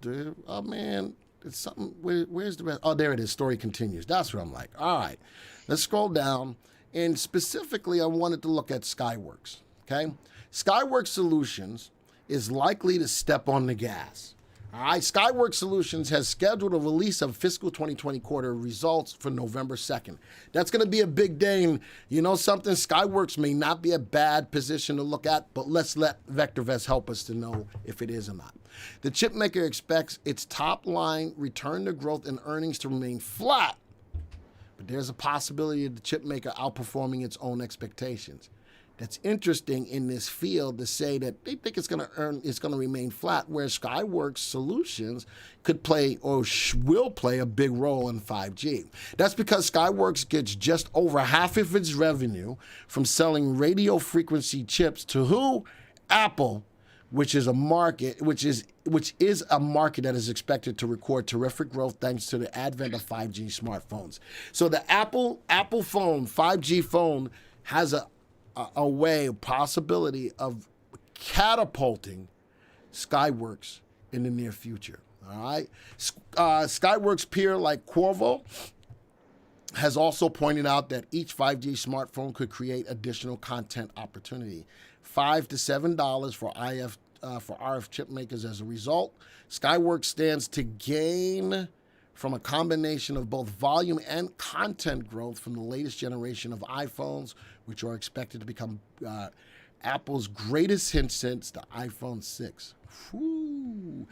Oh, man. It's something. Where's the rest? Oh, there it is. Story continues. That's what I'm like. All right. Let's scroll down. And specifically, I wanted to look at Skyworks. Okay? Skyworks Solutions is likely to step on the gas. All right, Skyworks Solutions has scheduled a release of fiscal 2020 quarter results for November 2nd. That's going to be a big day, and you know something? Skyworks may not be a bad position to look at, but let's let VectorVest help us to know if it is or not. The chip maker expects its top line return to growth and earnings to remain flat, but there's a possibility of the chip maker outperforming its own expectations. That's interesting in this field to say that they think it's going to remain flat, where Skyworks Solutions could play or will play a big role in 5G. That's because Skyworks gets just over half of its revenue from selling radio frequency chips to who? Apple, which is a market that is expected to record terrific growth thanks to the advent of 5G smartphones. So the Apple phone, 5G phone, has a possibility of catapulting Skyworks in the near future. All right. Skyworks peer like Qorvo has also pointed out that each 5G smartphone could create additional content opportunity, $5 to $7 for RF chip makers as a result. Skyworks stands to gain from a combination of both volume and content growth from the latest generation of iPhones, which are expected to become Apple's greatest hit since the iPhone 6. Whew.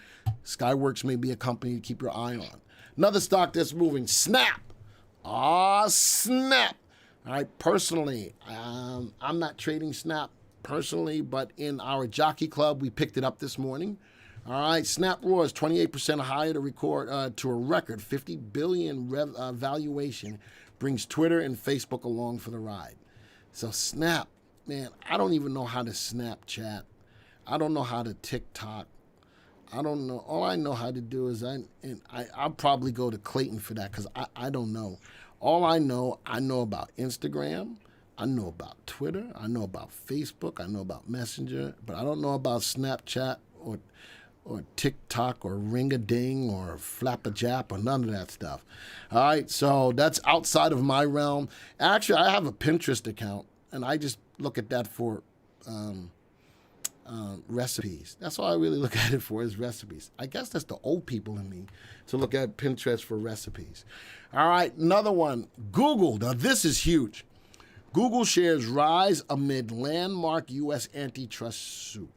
Skyworks may be a company to keep your eye on. Another stock that's moving, Snap. Ah, snap. All right, personally, I'm not trading Snap personally, but in our jockey club, we picked it up this morning. All right, Snap roars 28% higher to a record 50 billion valuation, brings Twitter and Facebook along for the ride. So Snap, man, I don't even know how to Snapchat. I don't know how to TikTok. I don't know. All I know how to do is I'll probably go to Clayton for that because I don't know. All I know about Instagram. I know about Twitter. I know about Facebook. I know about Messenger. But I don't know about Snapchat or TikTok or Ring-a-Ding or Flap-a-Jap or none of that stuff. All right, so that's outside of my realm. Actually, I have a Pinterest account, and I just look at that for recipes. That's all I really look at it for is recipes. I guess that's the old people in me to look at Pinterest for recipes. All right, another one. Google. Now, this is huge. Google shares rise amid landmark U.S. antitrust suit.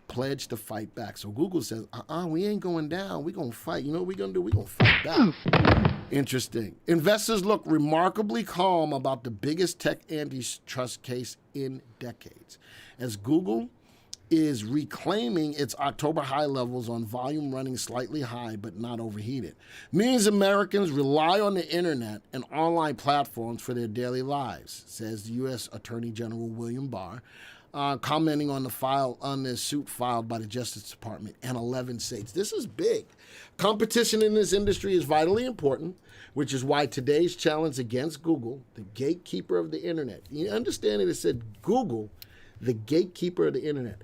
Pledge to fight back. So Google says, we ain't going down. We're going to fight. You know what we're going to do? We're going to fight back. Interesting. Investors look remarkably calm about the biggest tech antitrust case in decades, as Google is reclaiming its October high levels on volume running slightly high but not overheated. Millions of Americans rely on the internet and online platforms for their daily lives, says the U.S. Attorney General William Barr, commenting on the suit filed by the Justice Department and 11 states. This is big. Competition in this industry is vitally important, which is why today's challenge against Google, the gatekeeper of the internet. You understand it said Google, the gatekeeper of the internet.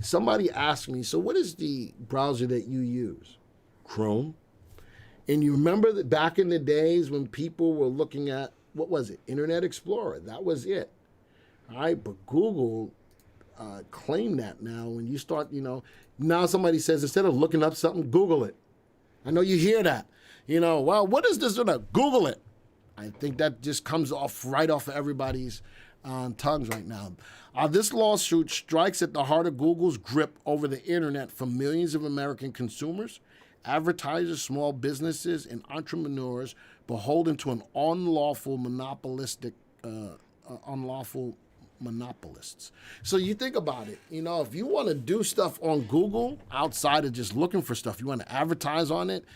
Somebody asked me, so what is the browser that you use? Chrome. And you remember that back in the days when people were looking at, what was it? Internet Explorer. That was it. All right, but Google claimed that now. When you start, now somebody says, instead of looking up something, Google it. I know you hear that. Well, what is this? Google it. I think that just comes right off of everybody's tongues right now. This lawsuit strikes at the heart of Google's grip over the internet for millions of American consumers, advertisers, small businesses, and entrepreneurs beholden to an unlawful monopolists. So you think about it, if you want to do stuff on Google outside of just looking for stuff, you want to advertise on it,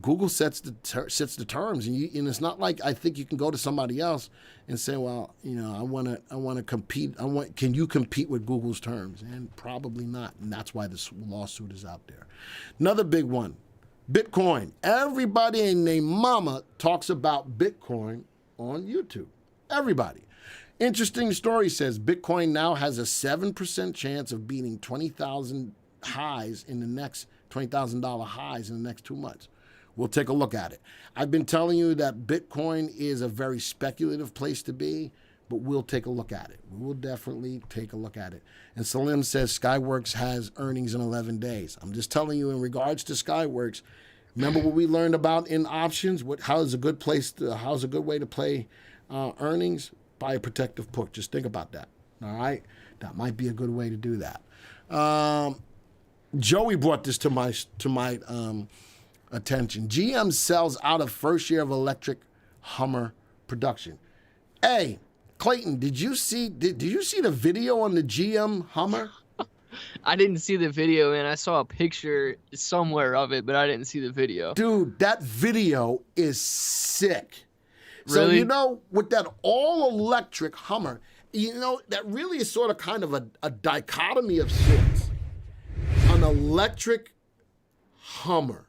Google sets the terms, and it's not like I think you can go to somebody else and say, well, I want to compete. Can you compete with Google's terms? And probably not. And that's why this lawsuit is out there. Another big one, Bitcoin. Everybody and their mama talks about Bitcoin on YouTube. Everybody. Interesting story says Bitcoin now has a 7% chance of beating $20,000 highs in the next $20,000 highs in the next 2 months. We'll take a look at it. I've been telling you that Bitcoin is a very speculative place to be, but we'll take a look at it. We will definitely take a look at it. And Salim says Skyworks has earnings in 11 days. I'm just telling you in regards to Skyworks, remember what we learned about in options? How's a good way to play earnings? Buy a protective put. Just think about that. All right? That might be a good way to do that. Joey brought this to my attention. GM sells out of first year of electric Hummer production. Hey, Clayton, did you see the video on the GM Hummer? I didn't see the video, and I saw a picture somewhere of it, but I didn't see the video. Dude, that video is sick. Really? So, with that all-electric Hummer, that really is sort of kind of a dichotomy of sorts. An electric Hummer.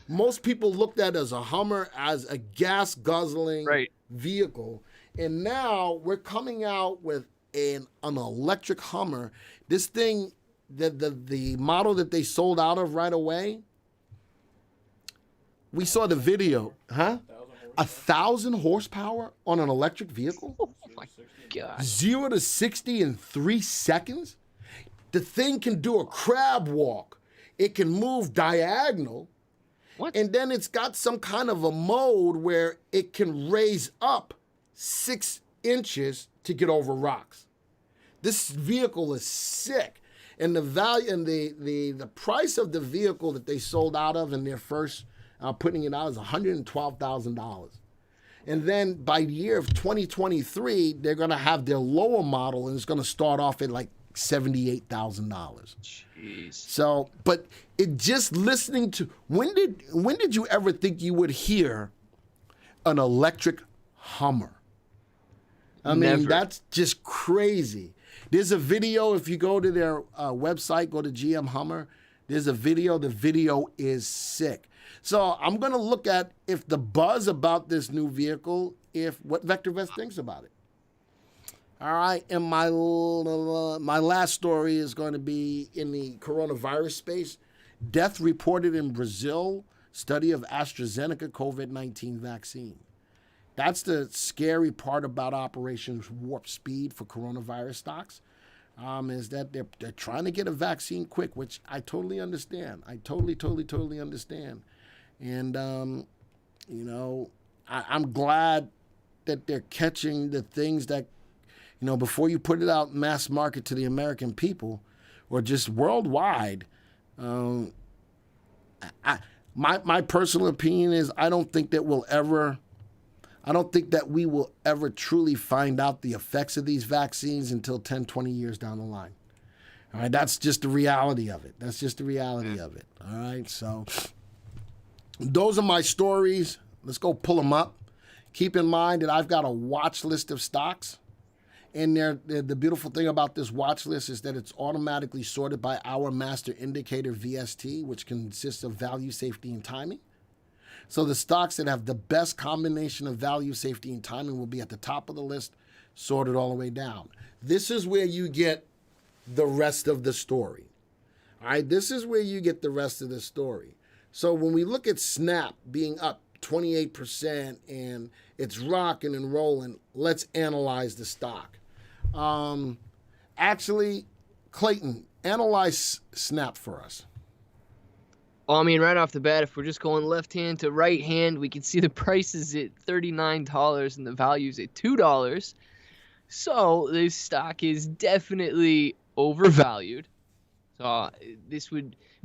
Most people looked at as a Hummer as a gas-guzzling vehicle. And now we're coming out with an electric Hummer. This thing, the model that they sold out of right away, we saw the video. Huh? 1,000 horsepower on an electric vehicle? Oh, my God. 0 to 60 in 3 seconds? The thing can do a crab walk. It can move diagonal. What? And then it's got some kind of a mode where it can raise up 6 inches to get over rocks. This vehicle is sick. And the value and the price of the vehicle that they sold out of in their first putting it out is $112,000. And then by the year of 2023, they're going to have their lower model, and it's going to start off at like $78,000. Jeez. So, but it just listening to, when did you ever think you would hear an electric Hummer? I mean, Never. that's just crazy. There's a video, if you go to their website, go to GM Hummer, there's a video. The video is sick. So I'm going to look at if the buzz about this new vehicle, what VectorVest thinks about it. All right, and my last story is going to be in the coronavirus space. Death reported in Brazil, study of AstraZeneca COVID-19 vaccine. That's the scary part about Operation Warp Speed for coronavirus stocks, is that they're trying to get a vaccine quick, which I totally understand. I totally understand. And, I'm glad that they're catching the things that, before you put it out mass market to the American people or just worldwide. My personal opinion is I don't think that we will ever truly find out the effects of these vaccines until 10, 20 years down the line. All right, that's just the reality of it. All right, so those are my stories. Let's go pull them up. Keep in mind that I've got a watch list of stocks. And the beautiful thing about this watch list is that it's automatically sorted by our master indicator, VST, which consists of value, safety, and timing. So the stocks that have the best combination of value, safety, and timing will be at the top of the list, sorted all the way down. This is where you get the rest of the story. All right, this is where you get the rest of the story. So when we look at Snap being up 28% and it's rocking and rolling, let's analyze the stock. Actually, Clayton, analyze Snap for us. Well, I mean, right off the bat, if we're just going left hand to right hand, we can see the price is at $39 and the value is at $2. So this stock is definitely overvalued. So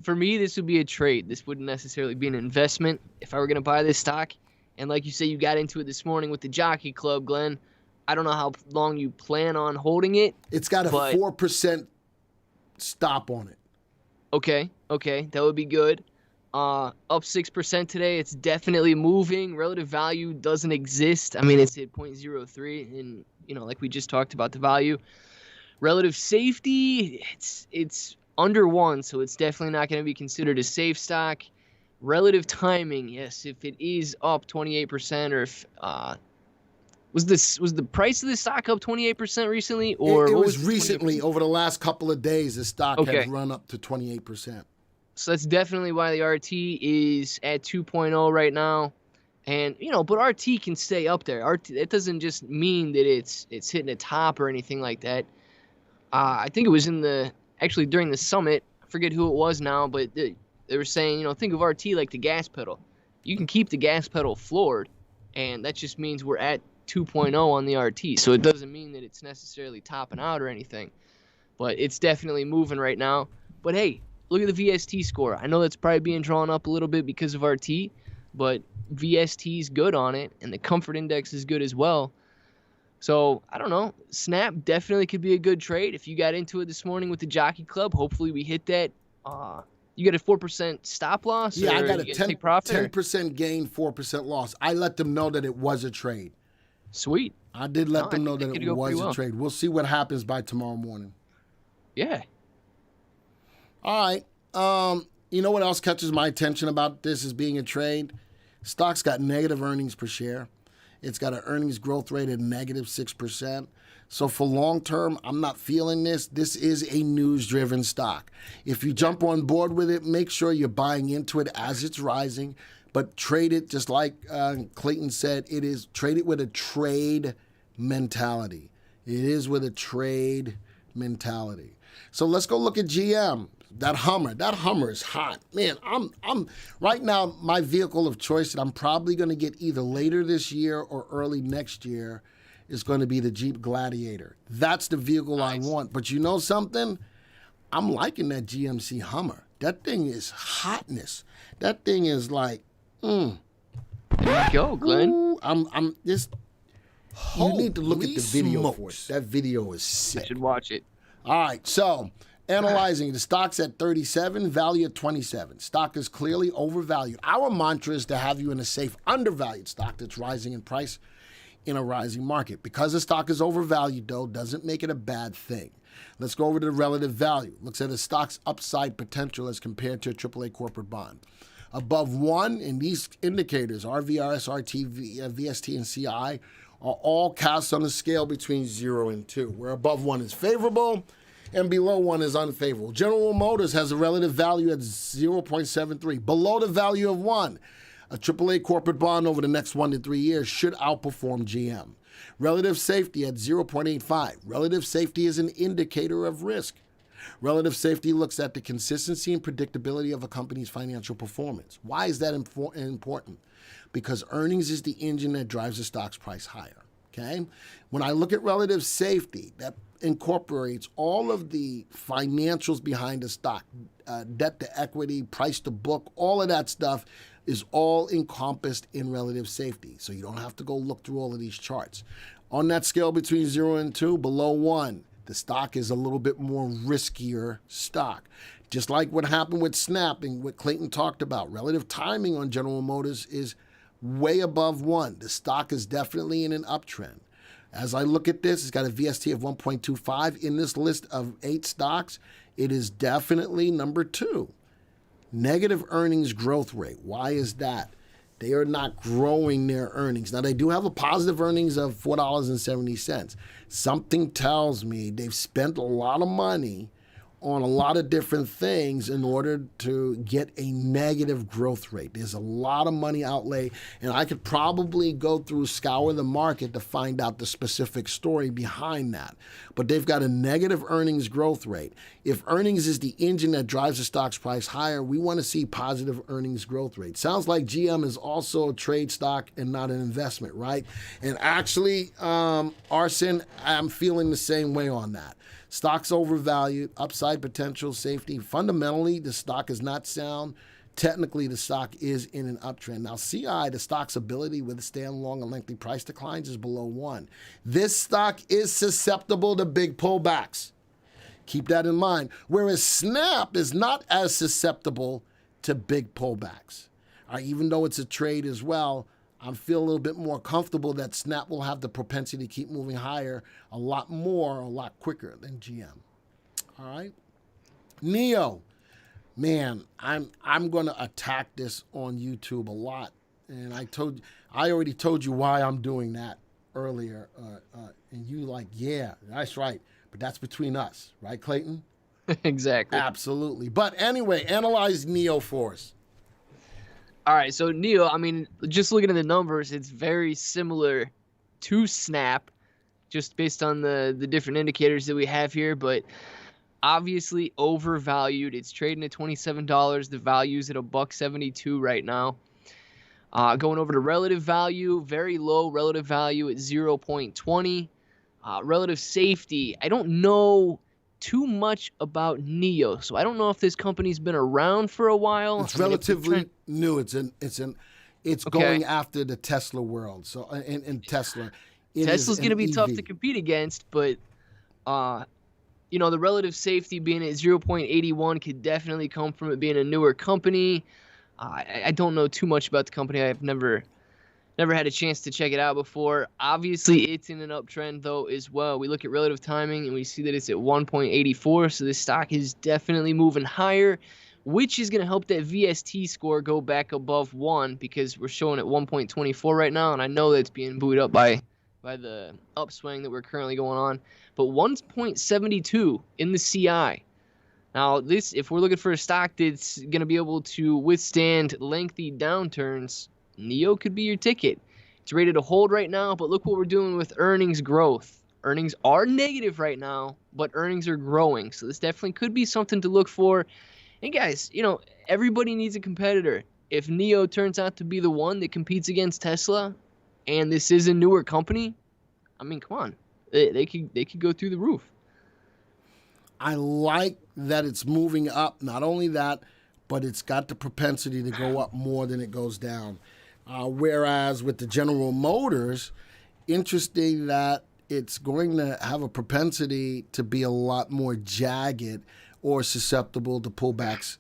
for me, this would be a trade. This wouldn't necessarily be an investment if I were going to buy this stock. And like you say, you got into it this morning with the Jockey Club, Glenn. I don't know how long you plan on holding it. It's got a 4% stop on it. Okay, that would be good. Up 6% today. It's definitely moving. Relative value doesn't exist. I mean, it's at 0.03, and like we just talked about the value. Relative safety, it's under 1, so it's definitely not going to be considered a safe stock. Relative timing, yes, if it is up 28%, or if was the price of the stock up 28% recently, or it was recently 28%? Over the last couple of days, the stock had run up to 28%. So that's definitely why the RT is at 2.0 right now, and but RT can stay up there. It doesn't just mean that it's hitting a top or anything like that. I think it was actually during the summit. I forget who it was now, but they were saying, think of RT like the gas pedal. You can keep the gas pedal floored, and that just means we're at 2.0 on the RT. So it doesn't mean that it's necessarily topping out or anything, but it's definitely moving right now. But hey, look at the VST score. I know that's probably being drawn up a little bit because of RT, but VST is good on it, and the comfort index is good as well. So, I don't know. Snap definitely could be a good trade. If you got into it this morning with the Jockey Club, hopefully we hit that. You got a 4% stop loss? Yeah, I got a 10% gain, 4% loss. I let them know that it was a trade. Sweet. I did let them know that it was a trade. We'll see what happens by tomorrow morning. Yeah. All right. You know what else catches my attention about this as being a trade? Stock's got negative earnings per share. It's got an earnings growth rate of negative 6%. So for long term, I'm not feeling this. This is a news-driven stock. If you jump on board with it, make sure you're buying into it as it's rising, but trade it just like Clayton said. Trade it with a trade mentality. It is with a trade mentality. So let's go look at GM. That Hummer is hot. Man, I'm right now, my vehicle of choice that I'm probably going to get either later this year or early next year is going to be the Jeep Gladiator. That's the vehicle I want. But you know something? I'm liking that GMC Hummer. That thing is hotness. That thing is like, go, Glenn. Ooh, I'm just. You need to look at the video for it. smokes. That video is I sick. should watch it. All right, so analyzing the stock's at 37, value at 27. Stock is clearly overvalued. Our mantra is to have you in a safe, undervalued stock that's rising in price in a rising market. Because the stock is overvalued, though, doesn't make it a bad thing. Let's go over to the relative value. Looks at a stock's upside potential as compared to a AAA corporate bond. Above 1 in these indicators, RVRS, RT, VST, and CI, are all cast on a scale between 0 and 2, where above 1 is favorable and below 1 is unfavorable. General Motors has a relative value at 0.73, below the value of 1. A AAA corporate bond over the next 1 to 3 years should outperform GM. Relative safety at 0.85. Relative safety is an indicator of risk. Relative safety looks at the consistency and predictability of a company's financial performance. Why is that important? Because earnings is the engine that drives the stock's price higher, okay? When I look at relative safety, that incorporates all of the financials behind the stock, debt to equity, price to book, all of that stuff is all encompassed in relative safety. So you don't have to go look through all of these charts. On that scale between 0 and 2, below 1, the stock is a little bit more riskier stock. Just like what happened with Snap and what Clayton talked about, relative timing on General Motors is way above 1. The stock is definitely in an uptrend. As I look at this, it's got a VST of 1.25. In this list of 8 stocks, it is definitely number 2. Negative earnings growth rate. Why is that? They are not growing their earnings. Now, they do have a positive earnings of $4.70. Something tells me they've spent a lot of money on a lot of different things in order to get a negative growth rate. There's a lot of money outlay, and I could probably go through, scour the market to find out the specific story behind that. But they've got a negative earnings growth rate. If earnings is the engine that drives the stock's price higher, we want to see positive earnings growth rate. Sounds like GM is also a trade stock and not an investment, right? And actually, Arson, I'm feeling the same way on that. Stock's overvalued, upside potential, safety. Fundamentally, the stock is not sound. Technically, the stock is in an uptrend. Now, CI, the stock's ability to withstand long and lengthy price declines, is below 1. This stock is susceptible to big pullbacks. Keep that in mind. Whereas Snap is not as susceptible to big pullbacks. Even though it's a trade as well, I feel a little bit more comfortable that Snap will have the propensity to keep moving higher a lot more, a lot quicker than GM. All right. NEO. Man, I'm going to attack this on YouTube a lot. And I already told you why I'm doing that earlier. And you like, yeah, that's right. But that's between us, right, Clayton? Exactly. Absolutely. But anyway, analyze NEO for us. All right, so NEO, I mean, just looking at the numbers, it's very similar to Snap, just based on the different indicators that we have here, but obviously overvalued. It's trading at $27. The value's at $1.72 right now. Going over to relative value, very low relative value at 0.20. Relative safety, I don't know too much about NEO, so I don't know if this company's been around for a while. It's relatively new. It's going after the Tesla world. So in Tesla, Tesla's going to be EV. tough to compete against, but the relative safety being at 0.81 could definitely come from it being a newer company. I don't know too much about the company. I've never had a chance to check it out before. Obviously, it's in an uptrend, though, as well. We look at relative timing, and we see that it's at 1.84, so this stock is definitely moving higher, which is going to help that VST score go back above 1 because we're showing at 1.24 right now, and I know that's being buoyed up by the upswing that we're currently going on. But 1.72 in the CI. Now, if we're looking for a stock that's going to be able to withstand lengthy downturns, NEO could be your ticket. It's rated to hold right now, but look what we're doing with earnings growth. Earnings are negative right now, but earnings are growing. So this definitely could be something to look for. And guys, everybody needs a competitor. If NEO turns out to be the one that competes against Tesla, and this is a newer company, I mean, come on. They could go through the roof. I like that it's moving up. Not only that, but it's got the propensity to go up more than it goes down. Whereas with the General Motors, interesting that it's going to have a propensity to be a lot more jagged or susceptible to pullbacks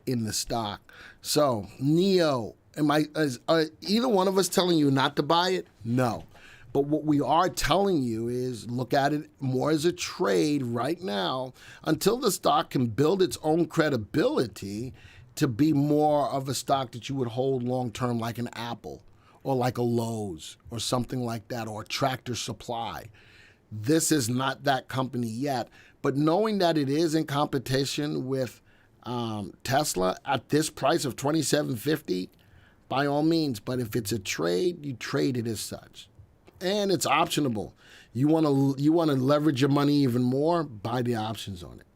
in the stock. So, NEO, is either one of us telling you not to buy it? No. But what we are telling you is look at it more as a trade right now until the stock can build its own credibility to be more of a stock that you would hold long term, like an Apple or like a Lowe's or something like that, or Tractor Supply. This is not that company yet, but knowing that it is in competition with Tesla at this price of $27.50, by all means. But if it's a trade, you trade it as such. And it's optionable. You want to leverage your money even more, buy the options on it.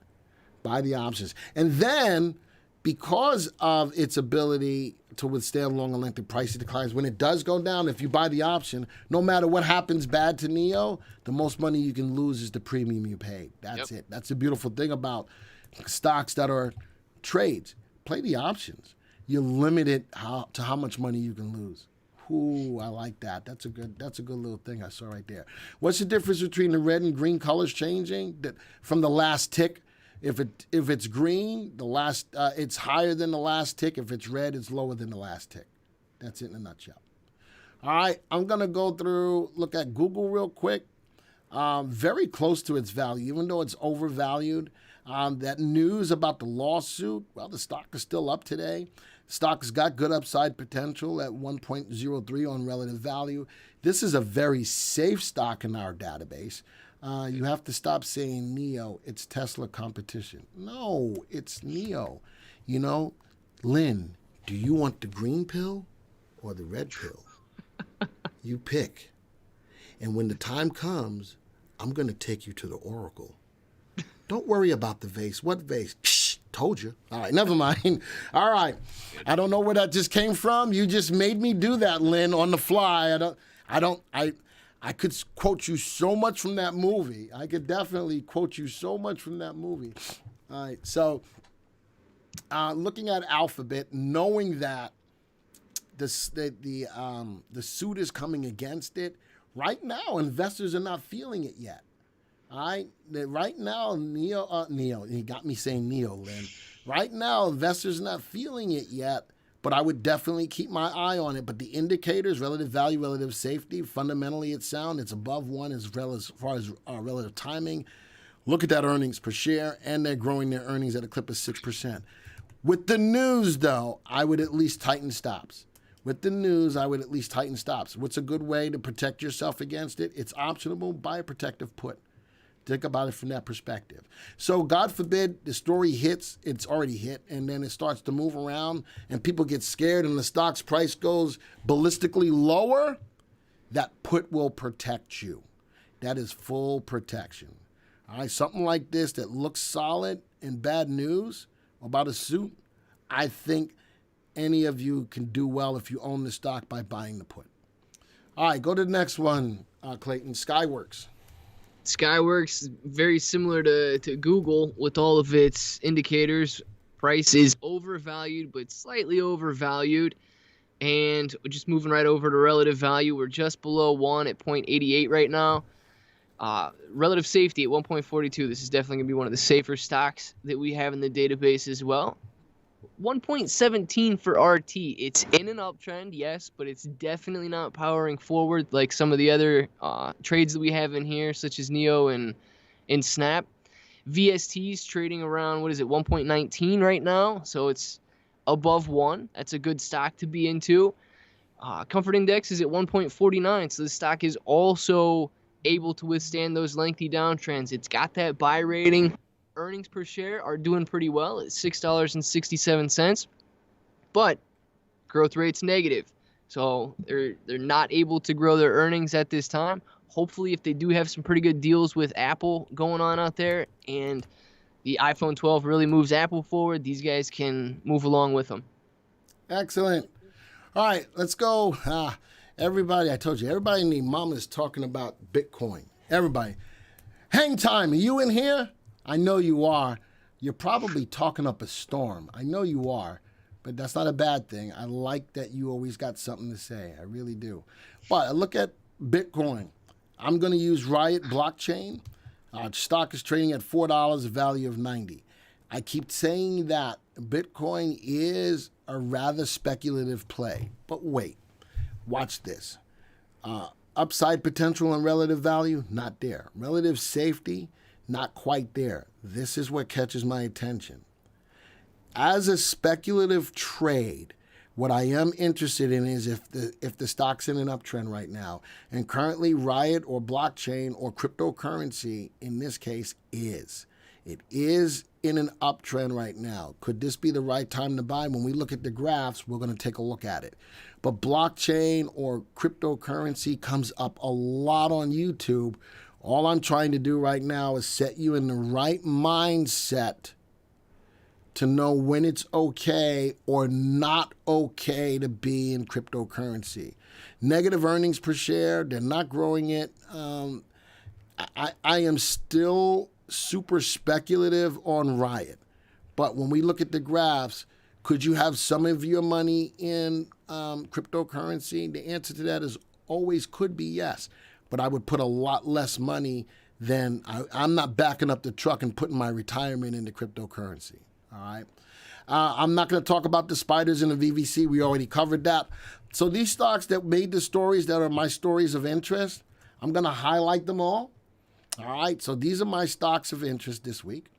Buy the options. And then, because of its ability to withstand longer length of price declines, when it does go down, if you buy the option, no matter what happens bad to NEO, the most money you can lose is the premium you paid. That's it. That's the beautiful thing about stocks that are trades. Play the options. You're limited to how much money you can lose. Ooh, I like that. That's a good little thing I saw right there. What's the difference between the red and green colors changing? That from the last tick, if it's green, it's higher than the last tick. If it's red, it's lower than the last tick. That's it in a nutshell. All right, I'm gonna go through, look at Google real quick. Very close to its value, even though it's overvalued. That news about the lawsuit, well, the stock is still up today. Stock's got good upside potential at 1.03 on relative value. This is a very safe stock in our database. You have to stop saying NEO, it's Tesla competition. No, it's NEO. You know, Lynn, do you want the green pill or the red pill? You pick. And when the time comes, I'm going to take you to the Oracle. Don't worry about the vase. What vase? Psh, told you. All right, never mind. All right. I don't know where that just came from. You just made me do that, Lynn, on the fly. I could quote you so much from that movie. I could definitely quote you so much from that movie. All right. So, looking at Alphabet, knowing that the suit is coming against it, right now investors are not feeling it yet. All right, right now, NEO, he got me saying NEO, Lynn. Right now, investors are not feeling it yet, but I would definitely keep my eye on it. But the indicators, relative value, relative safety, fundamentally it's sound. It's above one as far as relative timing. Look at that earnings per share, and they're growing their earnings at a clip of 6%. With the news, though, I would at least tighten stops. What's a good way to protect yourself against it? It's optionable. Buy a protective put. Think about it from that perspective. So God forbid the story hits, it's already hit, and then it starts to move around and people get scared and the stock's price goes ballistically lower, that put will protect you. That is full protection. All right, something like this that looks solid in bad news about a suit, I think any of you can do well if you own the stock by buying the put. All right, go to the next one, Clayton. Skyworks. Skyworks, very similar to Google with all of its indicators. Price is overvalued, but slightly overvalued. And just moving right over to relative value, we're just below 1 at 0.88 right now. Relative safety at 1.42. This is definitely going to be one of the safer stocks that we have in the database as well. 1.17 for RT. It's in an uptrend, yes, but it's definitely not powering forward like some of the other trades that we have in here, such as NEO and Snap. VST's trading around, 1.19 right now, so it's above 1. That's a good stock to be into. Comfort Index is at 1.49, so the stock is also able to withstand those lengthy downtrends. It's got that buy rating. Earnings per share are doing pretty well at $6.67, but growth rate's negative. So they're not able to grow their earnings at this time. Hopefully, if they do have some pretty good deals with Apple going on out there and the iPhone 12 really moves Apple forward, these guys can move along with them. Excellent. All right, let's go. Everybody, I told you, everybody and their mama is talking about Bitcoin. Everybody. Hang time, are you in here? I know you are. You're probably talking up a storm. I know you are. But that's not a bad thing. I like that you always got something to say. I really do. But I look at Bitcoin. I'm going to use Riot Blockchain. Stock is trading at $4, a value of 90. I keep saying that Bitcoin is a rather speculative play. But wait, watch this. Upside potential and relative value, not there. Relative safety, not quite there. This is what catches my attention. As a speculative trade, what I am interested in is if the stock's in an uptrend right now, and currently Riot or blockchain or cryptocurrency in this case is. It is in an uptrend right now. Could this be the right time to buy? When we look at the graphs, we're going to take a look at it. But blockchain or cryptocurrency comes up a lot on YouTube. All I'm trying to do right now is set you in the right mindset to know when it's okay or not okay to be in cryptocurrency. Negative earnings per share, they're not growing it. I am still super speculative on Riot. But when we look at the graphs, could you have some of your money in cryptocurrency? The answer to that is always could be yes. But I would put a lot less money than I'm not backing up the truck and putting my retirement into cryptocurrency. All right. I'm not going to talk about the spiders in the VVC. We already covered that. So these stocks that made the stories that are my stories of interest, I'm going to highlight them all. All right. So these are my stocks of interest this week.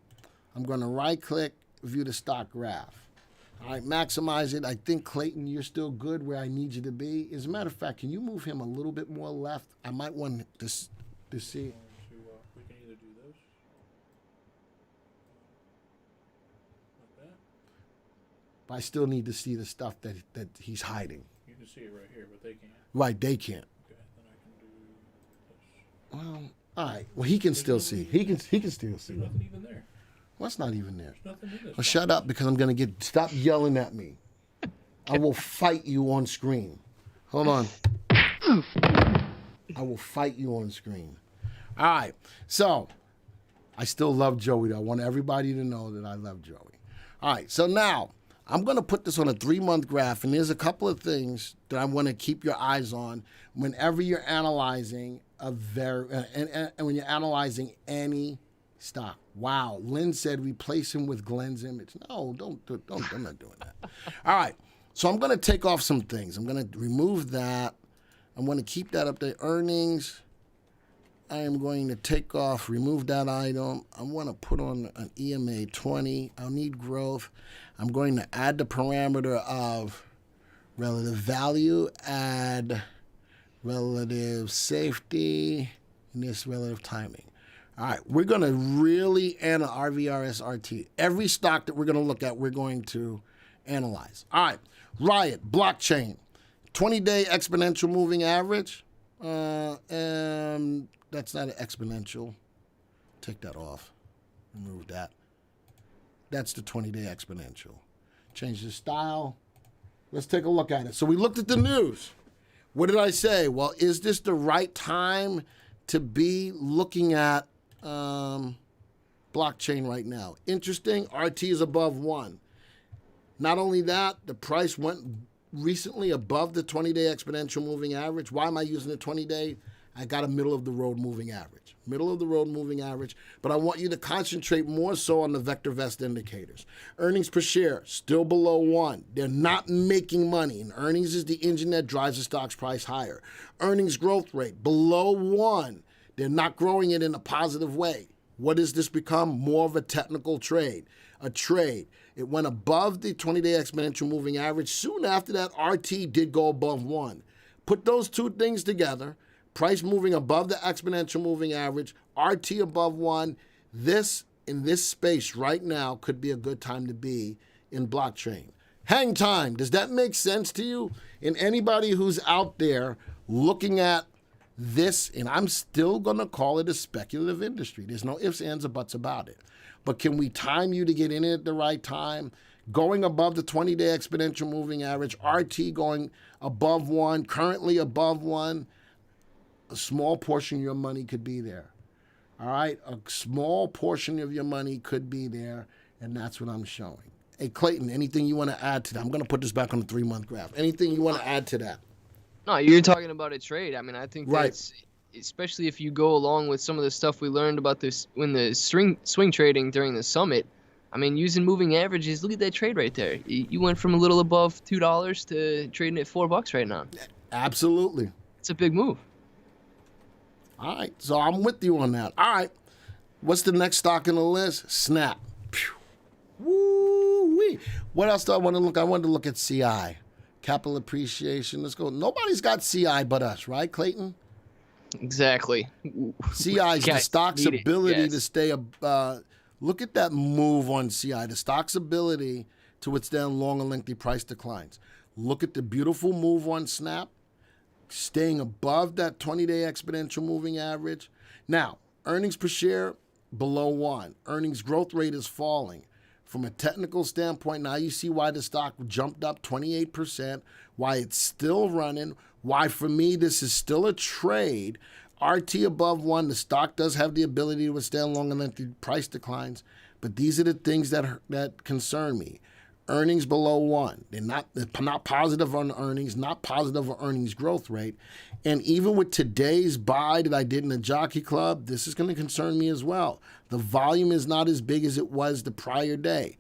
I'm going to right click, view the stock graph. All right. Maximize it. I think, Clayton, you're still good where I need you to be. As a matter of fact, can you move him a little bit more left? I might want to see. We can either do this. Like that. But I still need to see the stuff that he's hiding. You can see it right here, but they can't. Right, they can't. Okay, then I can do this. Well, all right. Well, he can still see. He can still see. There's nothing even there. What's not even there? There's nothing in this. Well, shut up because I'm going to stop yelling at me. I will fight you on screen. Hold on. I will fight you on screen. All right. So, I still love Joey. I want everybody to know that I love Joey. All right. So now, I'm going to put this on a 3-month graph, and there's a couple of things that I want to keep your eyes on whenever you're analyzing and when you're analyzing any stock. Wow, Lynn said replace him with Glenn's image. No, don't. I'm not doing that. All right, so I'm going to take off some things. I'm going to remove that. I'm going to keep that up there. Earnings. I am going to take off, remove that item. I want to put on an EMA 20. I'll need growth. I'm going to add the parameter of relative value, add relative safety, and this relative timing. All right, we're going to really analyze RVRSRT. Every stock that we're going to look at, we're going to analyze. All right, Riot, blockchain, 20-day exponential moving average. And that's not an exponential. Take that off. Remove that. That's the 20-day exponential. Change the style. Let's take a look at it. So we looked at the news. What did I say? Well, is this the right time to be looking at blockchain right now? Interesting. RT is above 1. Not only that, the price went recently above the 20-day exponential moving average. Why am I using the 20-day? I got a middle-of-the-road moving average. Middle-of-the-road moving average. But I want you to concentrate more so on the VectorVest indicators. Earnings per share, still below 1. They're not making money. And earnings is the engine that drives the stock's price higher. Earnings growth rate, below 1. They're not growing it in a positive way. What does this become? More of a technical trade. A trade. It went above the 20-day exponential moving average. Soon after that, RT did go above 1. Put those two things together. Price moving above the exponential moving average, RT above 1. This, in this space right now, could be a good time to be in blockchain. Hang time. Does that make sense to you? And anybody who's out there looking at this, and I'm still going to call it a speculative industry. There's no ifs, ands, or buts about it. But can we time you to get in it at the right time? Going above the 20-day exponential moving average, RT going above 1, currently above 1. A small portion of your money could be there. All right? A small portion of your money could be there, and that's what I'm showing. Hey, Clayton, anything you want to add to that? I'm going to put this back on the 3-month graph. Anything you want to add to that? No, you're talking about a trade. I mean, I think Right. that's, especially if you go along with some of the stuff we learned about this when the swing trading during the summit. I mean, using moving averages, look at that trade right there. You went from a little above $2 to trading at $4 right now. Absolutely. It's a big move. All right, so I'm with you on that. All right, what's the next stock in the list? Snap. Woo-wee. What else do I want to look? I wanted to look at CI, capital appreciation. Let's go. Nobody's got CI but us, right, Clayton? Exactly. CI is the Guys, stock's need it, ability yes. to stay. Look at that move on CI. The stock's ability to withstand long and lengthy price declines. Look at the beautiful move on Snap, staying above that 20-day exponential moving average. Now, earnings per share below 1. Earnings growth rate is falling. From a technical standpoint, now you see why the stock jumped up 28%, why it's still running, why for me this is still a trade. RT above 1, the stock does have the ability to withstand long and lengthy price declines, but these are the things that concern me. Earnings below 1. They're not positive on earnings, not positive on earnings growth rate. And even with today's buy that I did in the Jockey Club, this is going to concern me as well. The volume is not as big as it was the prior day.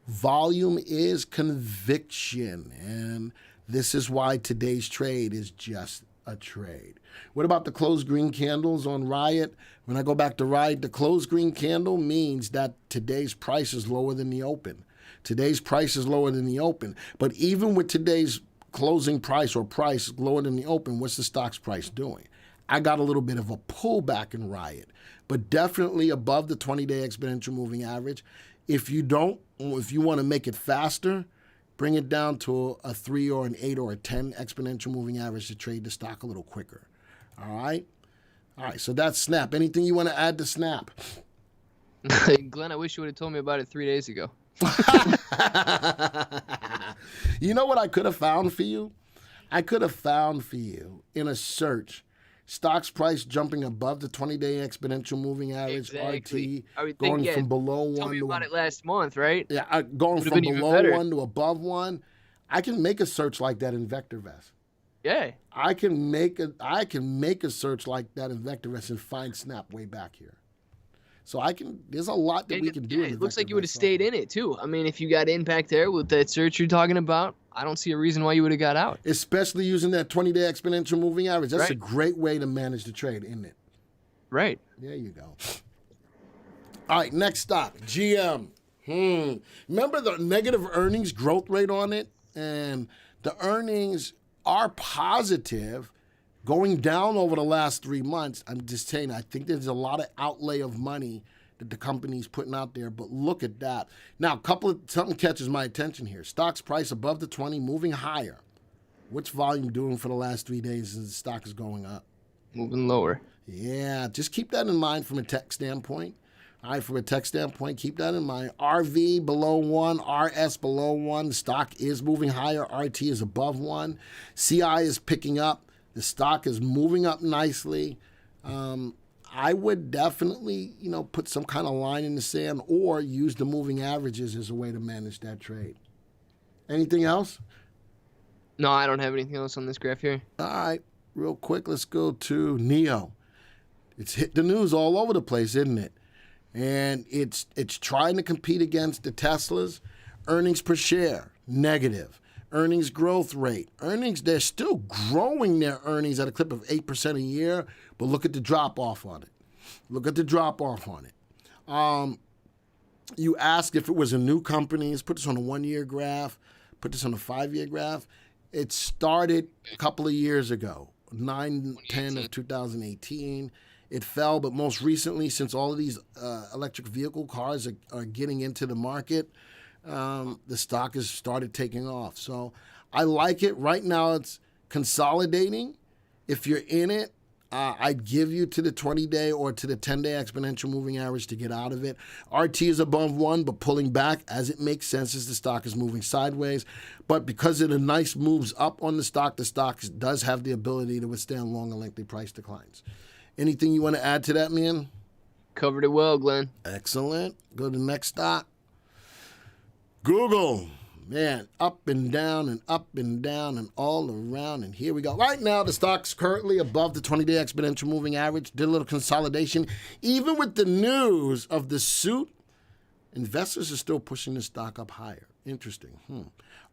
Volume is conviction, and this is why today's trade is just a trade. What about the closed green candles on Riot? When I go back to Riot, the closed green candle means that today's price is lower than the open. Today's price is lower than the open. But even with today's closing price or price lower than the open, what's the stock's price doing? I got a little bit of a pullback in Riot, but definitely above the 20-day exponential moving average. If you want to make it faster, bring it down to a 3 or an 8 or a 10 exponential moving average to trade the stock a little quicker. All right? All right, so that's Snap. Anything you want to add to Snap? Glenn, I wish you would have told me about it 3 days ago. You know what I could have found for you? I could have found for you in a search, stocks price jumping above the 20-day exponential moving average, Exactly. I RT, would going think, from below 1 Tell me to about it last month, right? yeah, going Would've from been even below better. 1 to above 1. I can make a search like that in VectorVest. Yeah. I can make a search like that in VectorVest and find Snap way back here. So there's a lot that we can do. It looks like you would have stayed in it too. I mean, if you got impact there with that search you're talking about, I don't see a reason why you would have got out. Especially using that 20-day exponential moving average. That's Right. a great way to manage the trade, isn't it? Right. There you go. All right, next stock, GM. Remember the negative earnings growth rate on it? And the earnings are positive, going down over the last 3 months. I'm just saying, I think there's a lot of outlay of money that the company's putting out there, but look at that. Now, something catches my attention here. Stock's price above the 20, moving higher. What's volume doing for the last 3 days as the stock is going up? Moving lower. Yeah, just keep that in mind from a tech standpoint. All right, from a tech standpoint, keep that in mind. RV below 1, RS below 1. The stock is moving higher. RT is above 1. CI is picking up. The stock is moving up nicely. I would definitely, put some kind of line in the sand or use the moving averages as a way to manage that trade. Anything else? No, I don't have anything else on this graph here. All right, real quick, let's go to NEO. It's hit the news all over the place, isn't it? And it's trying to compete against the Teslas. Earnings per share, negative. Earnings growth rate. They're still growing their earnings at a clip of 8% a year, but look at the drop-off on it. You asked if it was a new company. Let's put this on a 1-year graph, put this on a 5-year graph. It started a couple of years ago, 9/10 of 2018. It fell, but most recently, since all of these electric vehicle cars are getting into the market, the stock has started taking off. So I like it. Right now, it's consolidating. If you're in it, I'd give you to the 20-day or to the 10-day exponential moving average to get out of it. RT is above 1, but pulling back as it makes sense as the stock is moving sideways. But because of the nice moves up on the stock does have the ability to withstand long and lengthy price declines. Anything you want to add to that, man? Covered it well, Glenn. Excellent. Go to the next stock. Google, man, up and down and up and down and all around. And here we go. Right now, the stock's currently above the 20-day exponential moving average. Did a little consolidation. Even with the news of the suit, investors are still pushing the stock up higher. Interesting.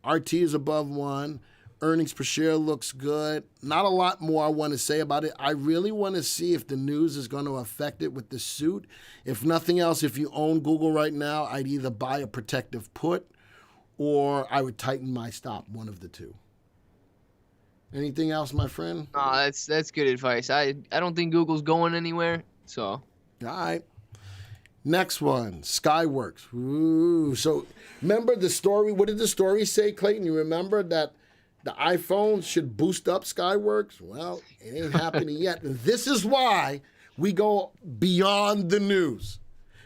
RT is above 1. Earnings per share looks good. Not a lot more I want to say about it. I really want to see if the news is going to affect it with the suit. If nothing else, if you own Google right now, I'd either buy a protective put or I would tighten my stop, one of the two. Anything else, my friend? That's good advice. I don't think Google's going anywhere. So. All right. Next one, Skyworks. Ooh. So remember the story? What did the story say, Clayton? You remember that the iPhone should boost up Skyworks? Well, it ain't happening yet. And this is why we go beyond the news.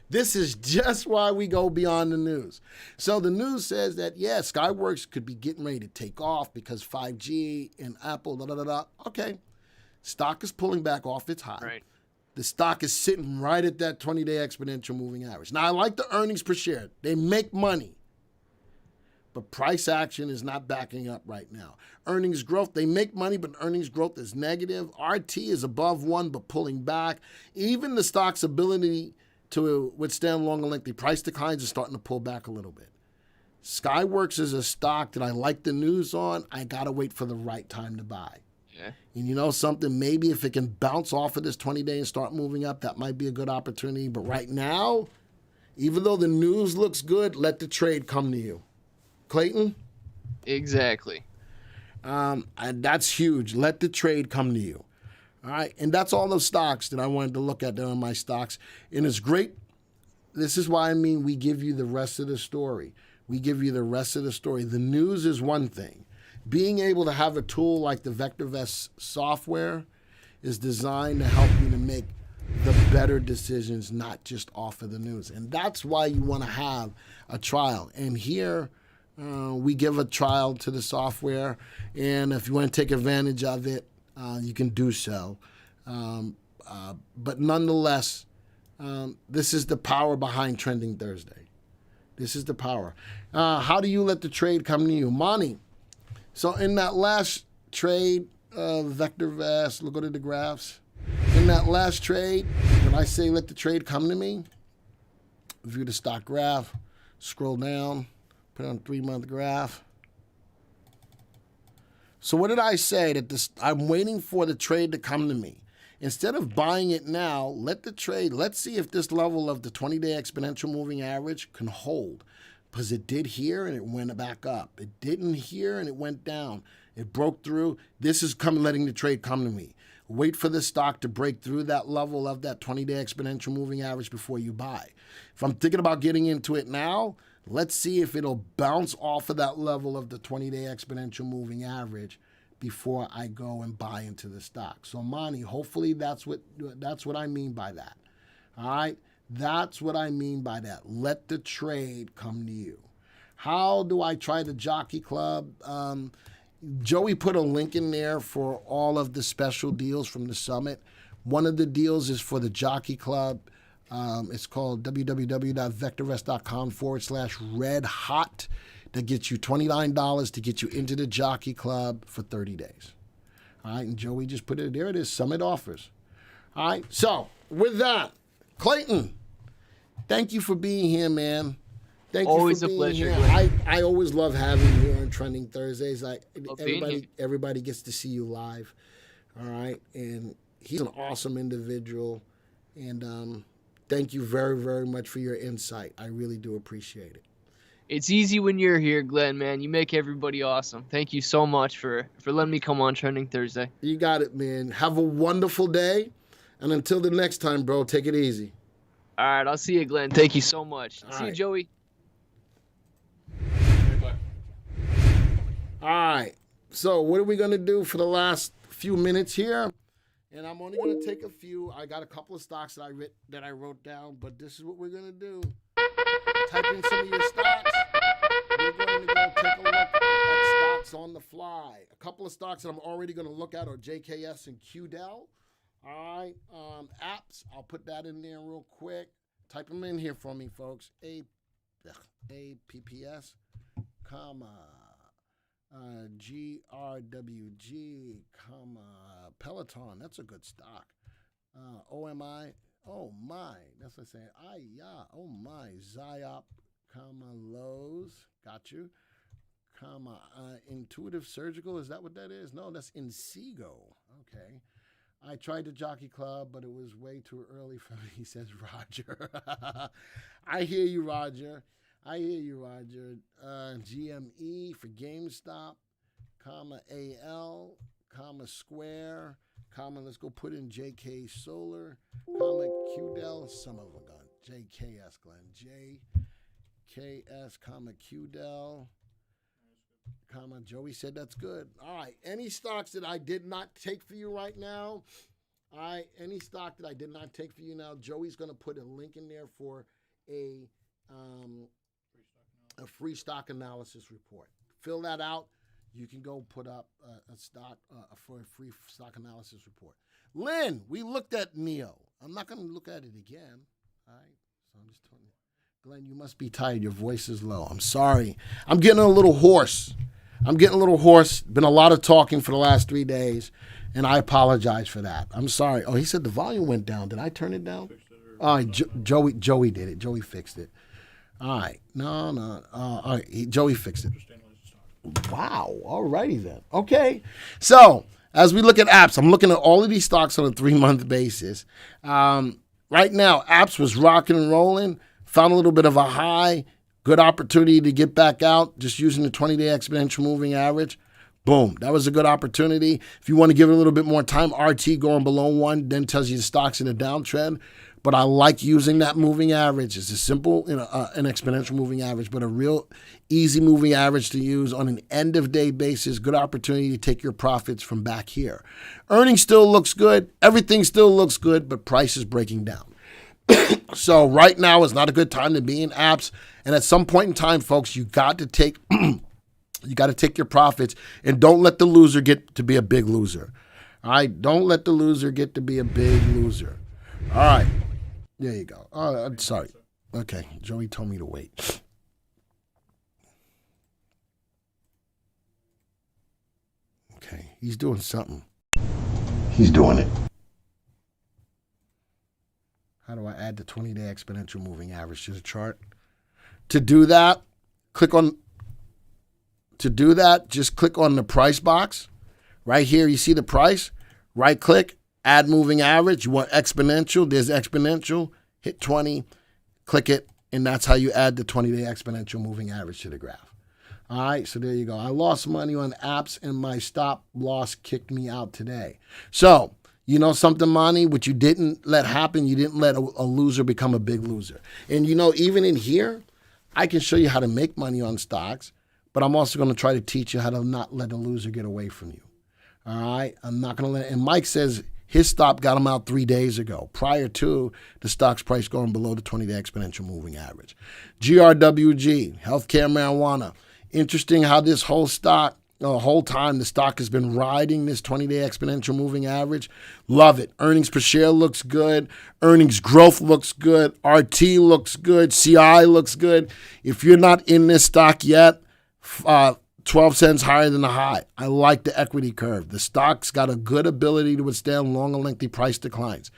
This is just why we go beyond the news. So the news says that, yeah, Skyworks could be getting ready to take off because 5G and Apple, da-da-da-da. Okay. Stock is pulling back off its high. Right. The stock is sitting right at that 20-day exponential moving average. Now, I like the earnings per share. They make money. But price action is not backing up right now. Earnings growth, they make money, but earnings growth is negative. RT is above 1, but pulling back. Even the stock's ability to withstand long and lengthy price declines is starting to pull back a little bit. Skyworks is a stock that I like the news on. I got to wait for the right time to buy. Yeah. And you know something, maybe if it can bounce off of this 20-day and start moving up, that might be a good opportunity. But right now, even though the news looks good, let the trade come to you. Clayton? Exactly. And that's huge. Let the trade come to you. All right. And that's all those stocks that I wanted to look at. There are my stocks. And it's great. This is why we give you the rest of the story. We give you the rest of the story. The news is one thing. Being able to have a tool like the VectorVest software is designed to help you to make the better decisions, not just off of the news. And that's why you want to have a trial. And here, we give a trial to the software, and if you want to take advantage of it, you can do so. But nonetheless, this is the power behind Trending Thursday. This is the power. How do you let the trade come to you? Money. So in that last trade, VectorVest, look at the graphs. In that last trade, when I say let the trade come to me, view the stock graph, scroll down, put it on 3-month graph. So what did I say? That I'm waiting for the trade to come to me. Instead of buying it now, let the trade, let's see if this level of the 20-day exponential moving average can hold. Because it did here and it went back up. It didn't here and it went down. It broke through. This is letting the trade come to me. Wait for the stock to break through that level of that 20-day exponential moving average before you buy. If I'm thinking about getting into it now, let's see if it'll bounce off of that level of the 20-day exponential moving average before I go and buy into the stock. So, Monty, hopefully that's what I mean by that. All right? That's what I mean by that. Let the trade come to you. How do I try the Jockey Club? Joey put a link in there for all of the special deals from the summit. One of the deals is for the Jockey Club. It's called www.vectorvest.com/red hot. That gets you $29 to get you into the Jockey Club for 30 days. All right, and Joey just put it there. It is Summit offers. All right, so with that, Clayton, thank you for being here, man. Thank always you for a being pleasure. here. I always love having you here on Trending Thursdays. Everybody gets to see you live. All right, and he's an awesome individual, and thank you very, very much for your insight. I really do appreciate it. It's easy when you're here, Glenn, man. You make everybody awesome. Thank you so much for letting me come on Trending Thursday. You got it, man. Have a wonderful day. And until the next time, bro, take it easy. All right, I'll see you, Glenn. Thank you so much. See you, Joey. Bye. All right. So what are we going to do for the last few minutes here? And I'm only going to take a few. I got a couple of stocks that I wrote down, but this is what we're going to do. Type in some of your stocks. We're going to go take a look at stocks on the fly. A couple of stocks that I'm already going to look at are JKS and QDEL. All right. Apps, I'll put that in there real quick. Type them in here for me, folks. APPS, comma, GRWG, comma, Peloton. That's a good stock. OMI, oh my, that's what I say. Oh my, Zyop, comma, Lowe's, got you. Comma, Intuitive Surgical, is that what that is? No, that's Inseego. Okay. I tried the Jockey Club, but it was way too early for me, he says Roger. I hear you, Roger. GME for GameStop, comma, AL, comma, Square, comma, let's go put in JK Solar, comma, QDEL, some of them gone. JKS, Glenn. JKS, comma, QDEL, comma, Joey said that's good. All right, any stocks that I did not take for you right now, any stock that I did not take for you now, Joey's going to put a link in there for a free stock analysis report. Fill that out. You can go put up a stock for a free stock analysis report. Lynn, we looked at NEO. I'm not going to look at it again. All right, so I'm just telling you. Glenn, you must be tired. Your voice is low. I'm sorry. I'm getting a little hoarse. Been a lot of talking for the last 3 days, and I apologize for that. I'm sorry. Oh, he said the volume went down. Did I turn it down? All right, Joey did it. Joey fixed it. All right. No. All right, Joey fixed it. Wow. All righty then. Okay. So as we look at apps, I'm looking at all of these stocks on a 3-month basis. Right now, apps was rocking and rolling. Found a little bit of a high. Good opportunity to get back out just using the 20-day exponential moving average. Boom. That was a good opportunity. If you want to give it a little bit more time, RT going below 1 then tells you the stock's in a downtrend. But I like using that moving average. It's a simple, an exponential moving average, but a real easy moving average to use on an end-of-day basis. Good opportunity to take your profits from back here. Earnings still looks good. Everything still looks good, but price is breaking down. So right now is not a good time to be in apps. And at some point in time, folks, you got to take your profits, and don't let the loser get to be a big loser. All right, don't let the loser get to be a big loser. All right, there you go. Oh, I'm sorry. Okay, Joey told me to wait. Okay, he's doing something. He's doing it. How do I add the 20-day exponential moving average to the chart? To do that, just click on the price box. Right here, you see the price. Right click, add moving average. You want exponential. There's exponential. Hit 20, click it, and that's how you add the 20-day exponential moving average to the graph. All right, so there you go. I lost money on apps, and my stop loss kicked me out today. So, you know something, Monty? What you didn't let happen, you didn't let a loser become a big loser. And, even in here, I can show you how to make money on stocks, but I'm also going to try to teach you how to not let a loser get away from you. All right? I'm not going to let it. And Mike says his stop got him out 3 days ago, prior to the stock's price going below the 20-day exponential moving average. GRWG, healthcare marijuana. Interesting how this whole time the stock has been riding this 20-day exponential moving average. Love it. Earnings per share looks good. Earnings growth looks good. RT looks good. CI looks good. If you're not in this stock yet, 12 cents higher than the high. I like the equity curve. The stock's got a good ability to withstand long and lengthy price declines.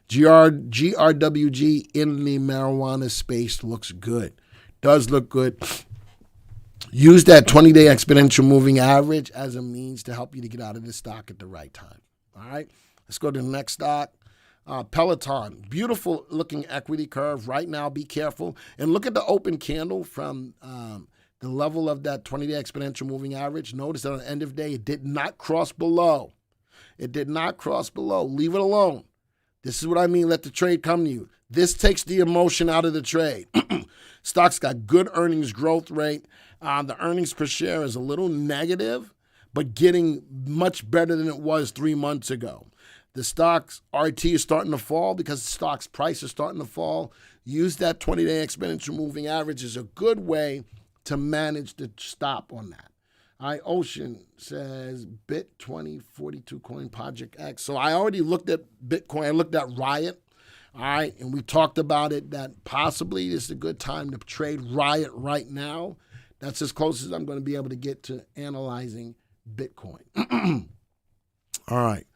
GRWG in the marijuana space looks good. Does look good. Use that 20-day exponential moving average as a means to help you to get out of this stock at the right time. All right, let's go to the next stock. Peloton, beautiful looking equity curve. Right now, be careful. And look at the open candle from the level of that 20-day exponential moving average. Notice that on the end of day, it did not cross below. It did not cross below. Leave it alone. This is what I mean. Let the trade come to you. This takes the emotion out of the trade. Stock's got good earnings growth rate. The earnings per share is a little negative, but getting much better than it was 3 months ago. The stock's RT is starting to fall because the stock's price is starting to fall. Use that 20-day exponential moving average as a good way to manage the stop on that. All right, Ocean says Bit 2042 coin Project X. So I already looked at Bitcoin. I looked at Riot. All right, and we talked about it that possibly this is a good time to trade Riot right now. That's as close as I'm going to be able to get to analyzing Bitcoin. All right,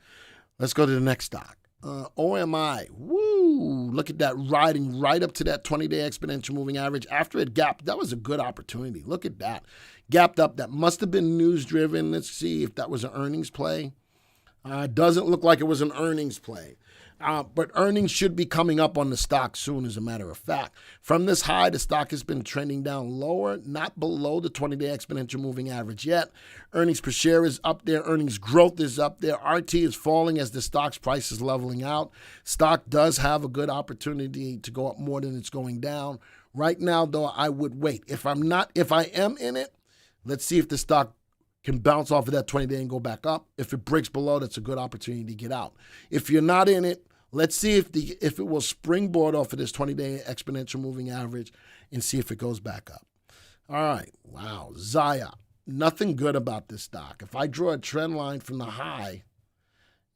let's go to the next stock. OMI, woo, look at that, riding right up to that 20-day exponential moving average. After it gapped, that was a good opportunity. Look at that. Gapped up. That must have been news-driven. Let's see if that was an earnings play. Doesn't look like it was an earnings play. But earnings should be coming up on the stock soon, as a matter of fact. From this high, the stock has been trending down lower, not below the 20-day exponential moving average yet. Earnings per share is up there. Earnings growth is up there. RT is falling as the stock's price is leveling out. Stock does have a good opportunity to go up more than it's going down. Right now, though, I would wait. If I am in it, let's see if the stock can bounce off of that 20-day and go back up. If it breaks below, that's a good opportunity to get out. If you're not in it, let's see if it will springboard off of this 20-day exponential moving average and see if it goes back up. All right. Wow. Zaya. Nothing good about this stock. If I draw a trend line from the high,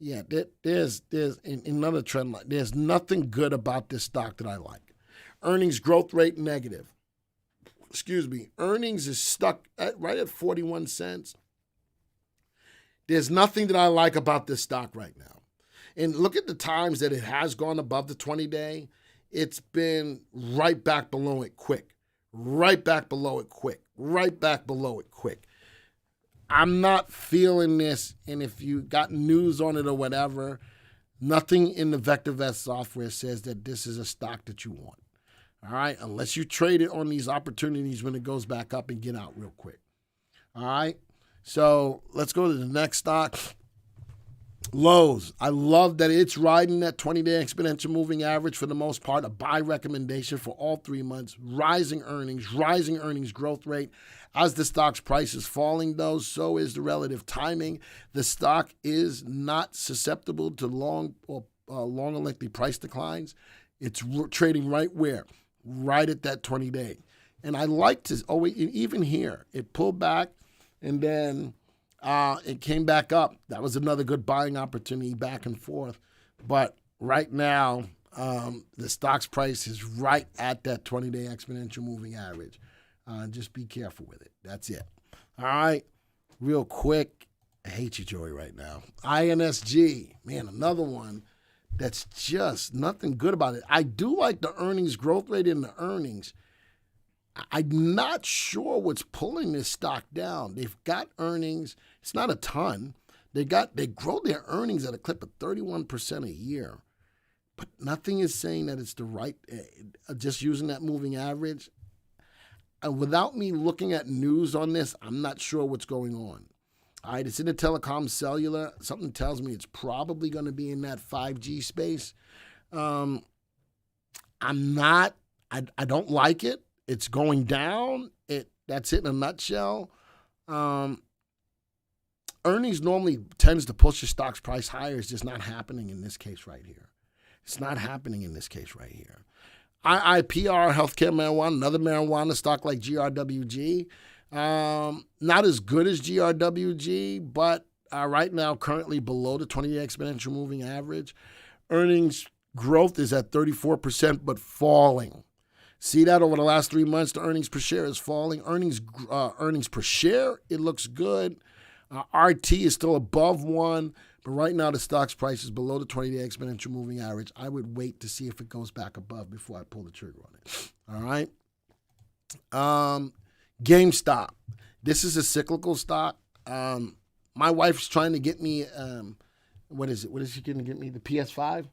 yeah, there's another trend line. There's nothing good about this stock that I like. Earnings growth rate negative. Excuse me. Earnings is stuck right at 41 cents. There's nothing that I like about this stock right now. And look at the times that it has gone above the 20-day. It's been right back below it quick. Right back below it quick. Right back below it quick. I'm not feeling this. And if you got news on it or whatever, nothing in the VectorVest software says that this is a stock that you want. All right? Unless you trade it on these opportunities when it goes back up and get out real quick. All right? So let's go to the next stock. Lowe's. I love that it's riding that 20-day exponential moving average for the most part. A buy recommendation for all 3 months. Rising earnings growth rate. As the stock's price is falling, though, so is the relative timing. The stock is not susceptible to long or lengthy price declines. It's trading right where? Right at that 20-day. And I like to always, even here, it pulled back and then it came back up. That was another good buying opportunity back and forth. But right now, the stock's price is right at that 20-day exponential moving average. Just be careful with it. That's it. All right. Real quick. I hate you, Joey, right now. INSG. Man, another one that's just nothing good about it. I do like the earnings growth rate in the earnings. I'm not sure what's pulling this stock down. They've got earnings. It's not a ton. They grow their earnings at a clip of 31% a year. But nothing is saying that it's the right, just using that moving average. Without me looking at news on this, I'm not sure what's going on. All right, it's in the telecom cellular. Something tells me it's probably going to be in that 5G space. I don't like it. It's going down. That's it in a nutshell. Earnings normally tends to push the stock's price higher. It's just not happening in this case right here. It's not happening in this case right here. IIPR, healthcare marijuana, another marijuana stock like GRWG. Not as good as GRWG, but right now currently below the 20-day exponential moving average. Earnings growth is at 34%, but falling. See that over the last 3 months, the earnings per share is falling. Earnings per share, it looks good. RT is still above 1, but right now the stock's price is below the 20-day exponential moving average. I would wait to see if it goes back above before I pull the trigger on it. All right. Gamestop. This is a cyclical stock. My wife's trying to get me, what is it? What is she going to get me? The PS5?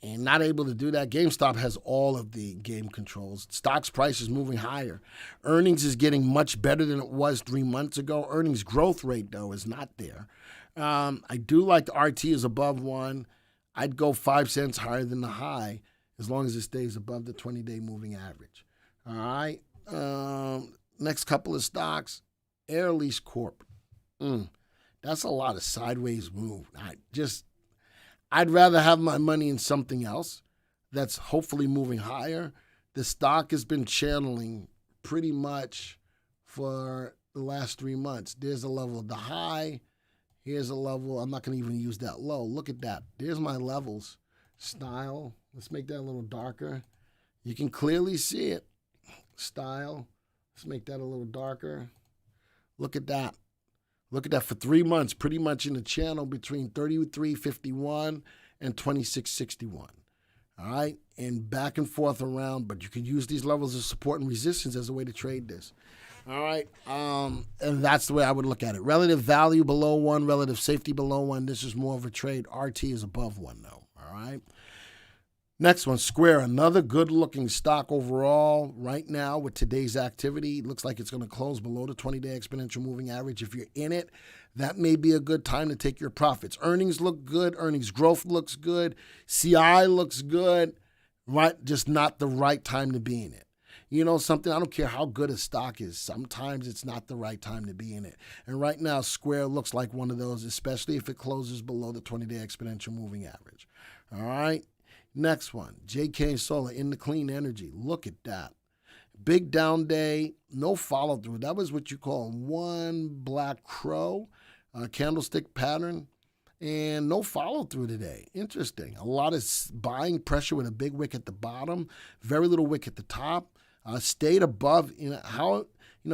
And not able to do that. GameStop has all of the game controls. Stock's price is moving higher. Earnings is getting much better than it was 3 months ago. Earnings growth rate, though, is not there. I do like the RT is above 1. I'd go 5 cents higher than the high as long as it stays above the 20-day moving average. All right. Next couple of stocks. Lease Corp. That's a lot of sideways move. I'd rather have my money in something else that's hopefully moving higher. The stock has been channeling pretty much for the last 3 months. There's a level of the high. Here's a level. I'm not going to even use that low. Look at that. There's my levels. Style. Let's make that a little darker. You can clearly see it. Style. Let's make that a little darker. Look at that. Look at that for 3 months, pretty much in the channel between 33.51 and 26.61. All right, and back and forth around, but you can use these levels of support and resistance as a way to trade this. All right, and that's the way I would look at it. Relative value below 1, relative safety below 1. This is more of a trade. RT is above 1, though. All right. Next one, Square, another good-looking stock overall. Right now, with today's activity, it looks like it's going to close below the 20-day exponential moving average. If you're in it, that may be a good time to take your profits. Earnings look good. Earnings growth looks good. CI looks good. Right, just not the right time to be in it. You know something? I don't care how good a stock is. Sometimes it's not the right time to be in it. And right now, Square looks like one of those, especially if it closes below the 20-day exponential moving average. All right? Next one, JK Solar in the clean energy. Look at that. Big down day, no follow through. That was what you call one black crow candlestick pattern, and no follow through today. Interesting. A lot of buying pressure with a big wick at the bottom, very little wick at the top. Stayed above,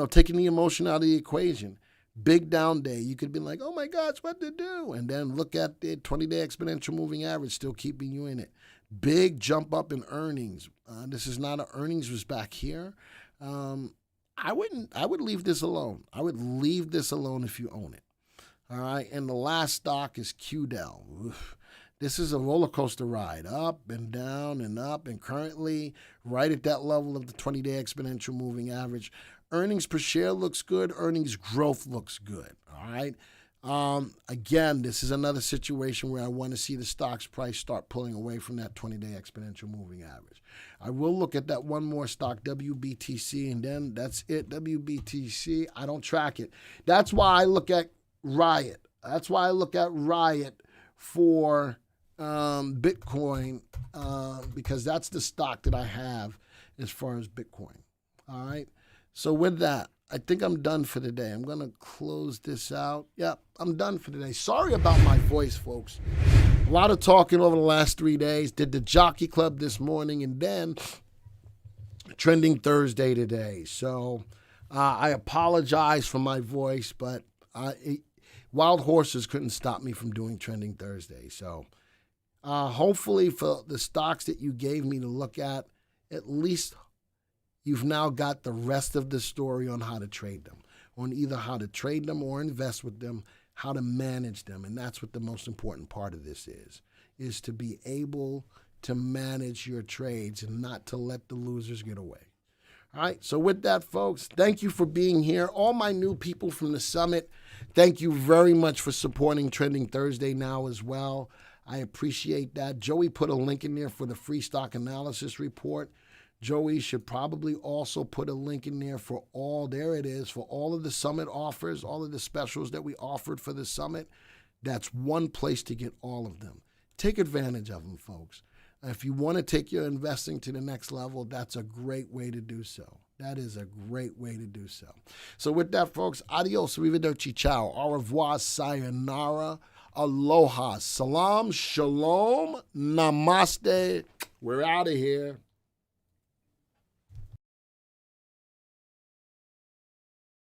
taking the emotion out of the equation. Big down day. You could be like, oh my gosh, what to do? And then look at the 20-day exponential moving average still keeping you in it. Big jump up in earnings. This is not an earnings was back here. I would leave this alone. I would leave this alone if you own it. All right. And the last stock is QDEL. Oof. This is a roller coaster ride, up and down and up, and currently right at that level of the 20-day exponential moving average. Earnings per share looks good. Earnings growth looks good. All right. Again, this is another situation where I want to see the stock's price start pulling away from that 20-day exponential moving average. I will look at that one more stock, WBTC, and then that's it. WBTC, I don't track it. That's why I look at Riot. That's why I look at Riot for Bitcoin, because that's the stock that I have as far as Bitcoin. All right. So with that, I think I'm done for today. I'm going to close this out. Yep, I'm done for today. Sorry about my voice, folks. A lot of talking over the last 3 days. Did the Jockey Club this morning, and then Trending Thursday today. So I apologize for my voice, but wild horses couldn't stop me from doing Trending Thursday. So hopefully for the stocks that you gave me to look at least you've now got the rest of the story on how to trade them, on either how to trade them or invest with them, how to manage them. And that's what the most important part of this is to be able to manage your trades and not to let the losers get away. All right, so with that, folks, thank you for being here. All my new people from the summit, thank you very much for supporting Trending Thursday now as well. I appreciate that. Joey put a link in there for the free stock analysis report. Joey should probably also put a link in there for there it is, for all of the summit offers, all of the specials that we offered for the summit. That's one place to get all of them. Take advantage of them, folks. If you want to take your investing to the next level, that's a great way to do so. That is a great way to do so. So with that, folks, adios, arrivederci, ciao, au revoir, sayonara, aloha, salam, shalom, namaste. We're out of here.